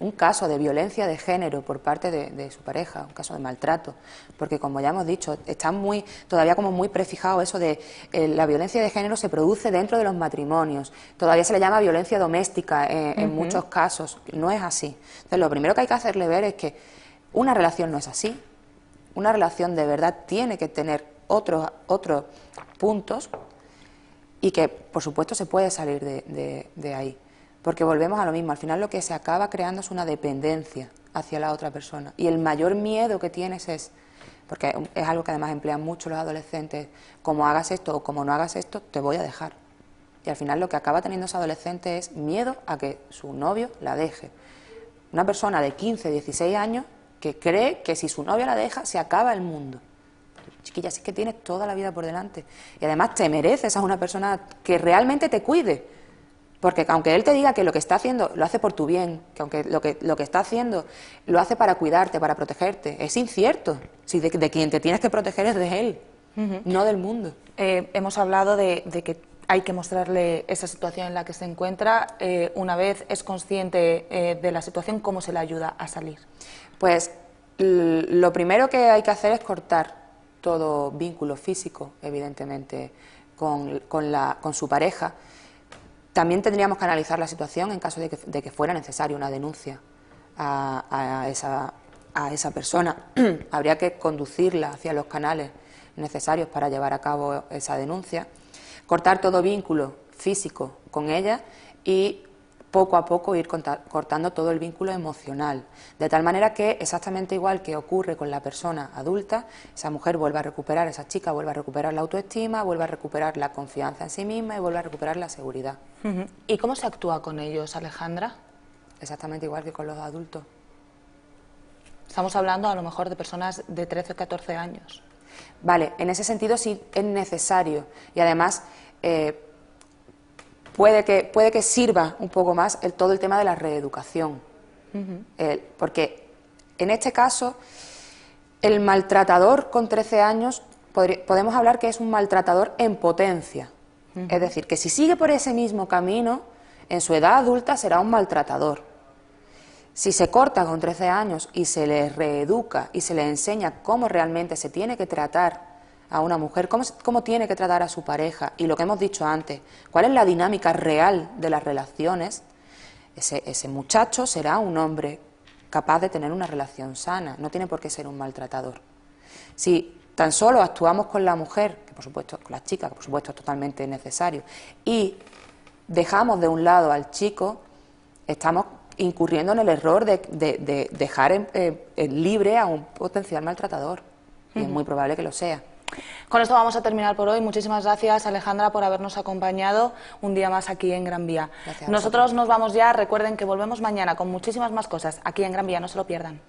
un caso de violencia de género por parte de su pareja, un caso de maltrato, porque como ya hemos dicho, está todavía como muy prefijado eso de la violencia de género se produce dentro de los matrimonios, todavía se le llama violencia doméstica en muchos casos, no es así. Entonces lo primero que hay que hacerle ver es que una relación no es así, una relación de verdad tiene que tener otros puntos y que por supuesto se puede salir de ahí. Porque volvemos a lo mismo, al final lo que se acaba creando es una dependencia hacia la otra persona. Y el mayor miedo que tienes es, porque es algo que además emplean mucho los adolescentes, como hagas esto o como no hagas esto, te voy a dejar. Y al final lo que acaba teniendo ese adolescente es miedo a que su novio la deje. Una persona de 15, 16 años que cree que si su novio la deja, se acaba el mundo. Chiquilla, si es que tienes toda la vida por delante. Y además te mereces a una persona que realmente te cuide. Porque aunque él te diga que lo que está haciendo lo hace por tu bien, que aunque lo que está haciendo lo hace para cuidarte, para protegerte, es incierto. Si de quien te tienes que proteger es de él, no del mundo. Hemos hablado de que hay que mostrarle esa situación en la que se encuentra. Una vez es consciente de la situación, ¿cómo se le ayuda a salir? Pues lo primero que hay que hacer es cortar todo vínculo físico, evidentemente, con su pareja. También tendríamos que analizar la situación en caso de que fuera necesaria una denuncia a esa persona. Habría que conducirla hacia los canales necesarios para llevar a cabo esa denuncia, cortar todo vínculo físico con ella y poco a poco ir cortando todo el vínculo emocional, de tal manera que exactamente igual que ocurre con la persona adulta, esa mujer vuelva a recuperar, esa chica vuelva a recuperar la autoestima, vuelva a recuperar la confianza en sí misma y vuelva a recuperar la seguridad. ¿Y cómo se actúa con ellos, Alejandra? Exactamente igual que con los adultos. Estamos hablando a lo mejor de personas de 13 o 14 años. Vale, en ese sentido sí es necesario y además puede que sirva un poco más todo el tema de la reeducación. Porque en este caso el maltratador con 13 años podemos hablar que es un maltratador en potencia. Es decir, que si sigue por ese mismo camino, en su edad adulta será un maltratador. Si se corta con 13 años y se le reeduca y se le enseña cómo realmente se tiene que tratar a una mujer, cómo tiene que tratar a su pareja y lo que hemos dicho antes, cuál es la dinámica real de las relaciones, ese muchacho será un hombre capaz de tener una relación sana, no tiene por qué ser un maltratador. Si tan solo actuamos con la mujer, que por supuesto, con la chica, que por supuesto es totalmente necesario, y dejamos de un lado al chico, estamos incurriendo en el error de dejar libre a un potencial maltratador, y es muy probable que lo sea. Con esto vamos a terminar por hoy. Muchísimas gracias, Alejandra, por habernos acompañado un día más aquí en Gran Vía. Nosotros nos vamos ya. Recuerden que volvemos mañana con muchísimas más cosas aquí en Gran Vía. No se lo pierdan.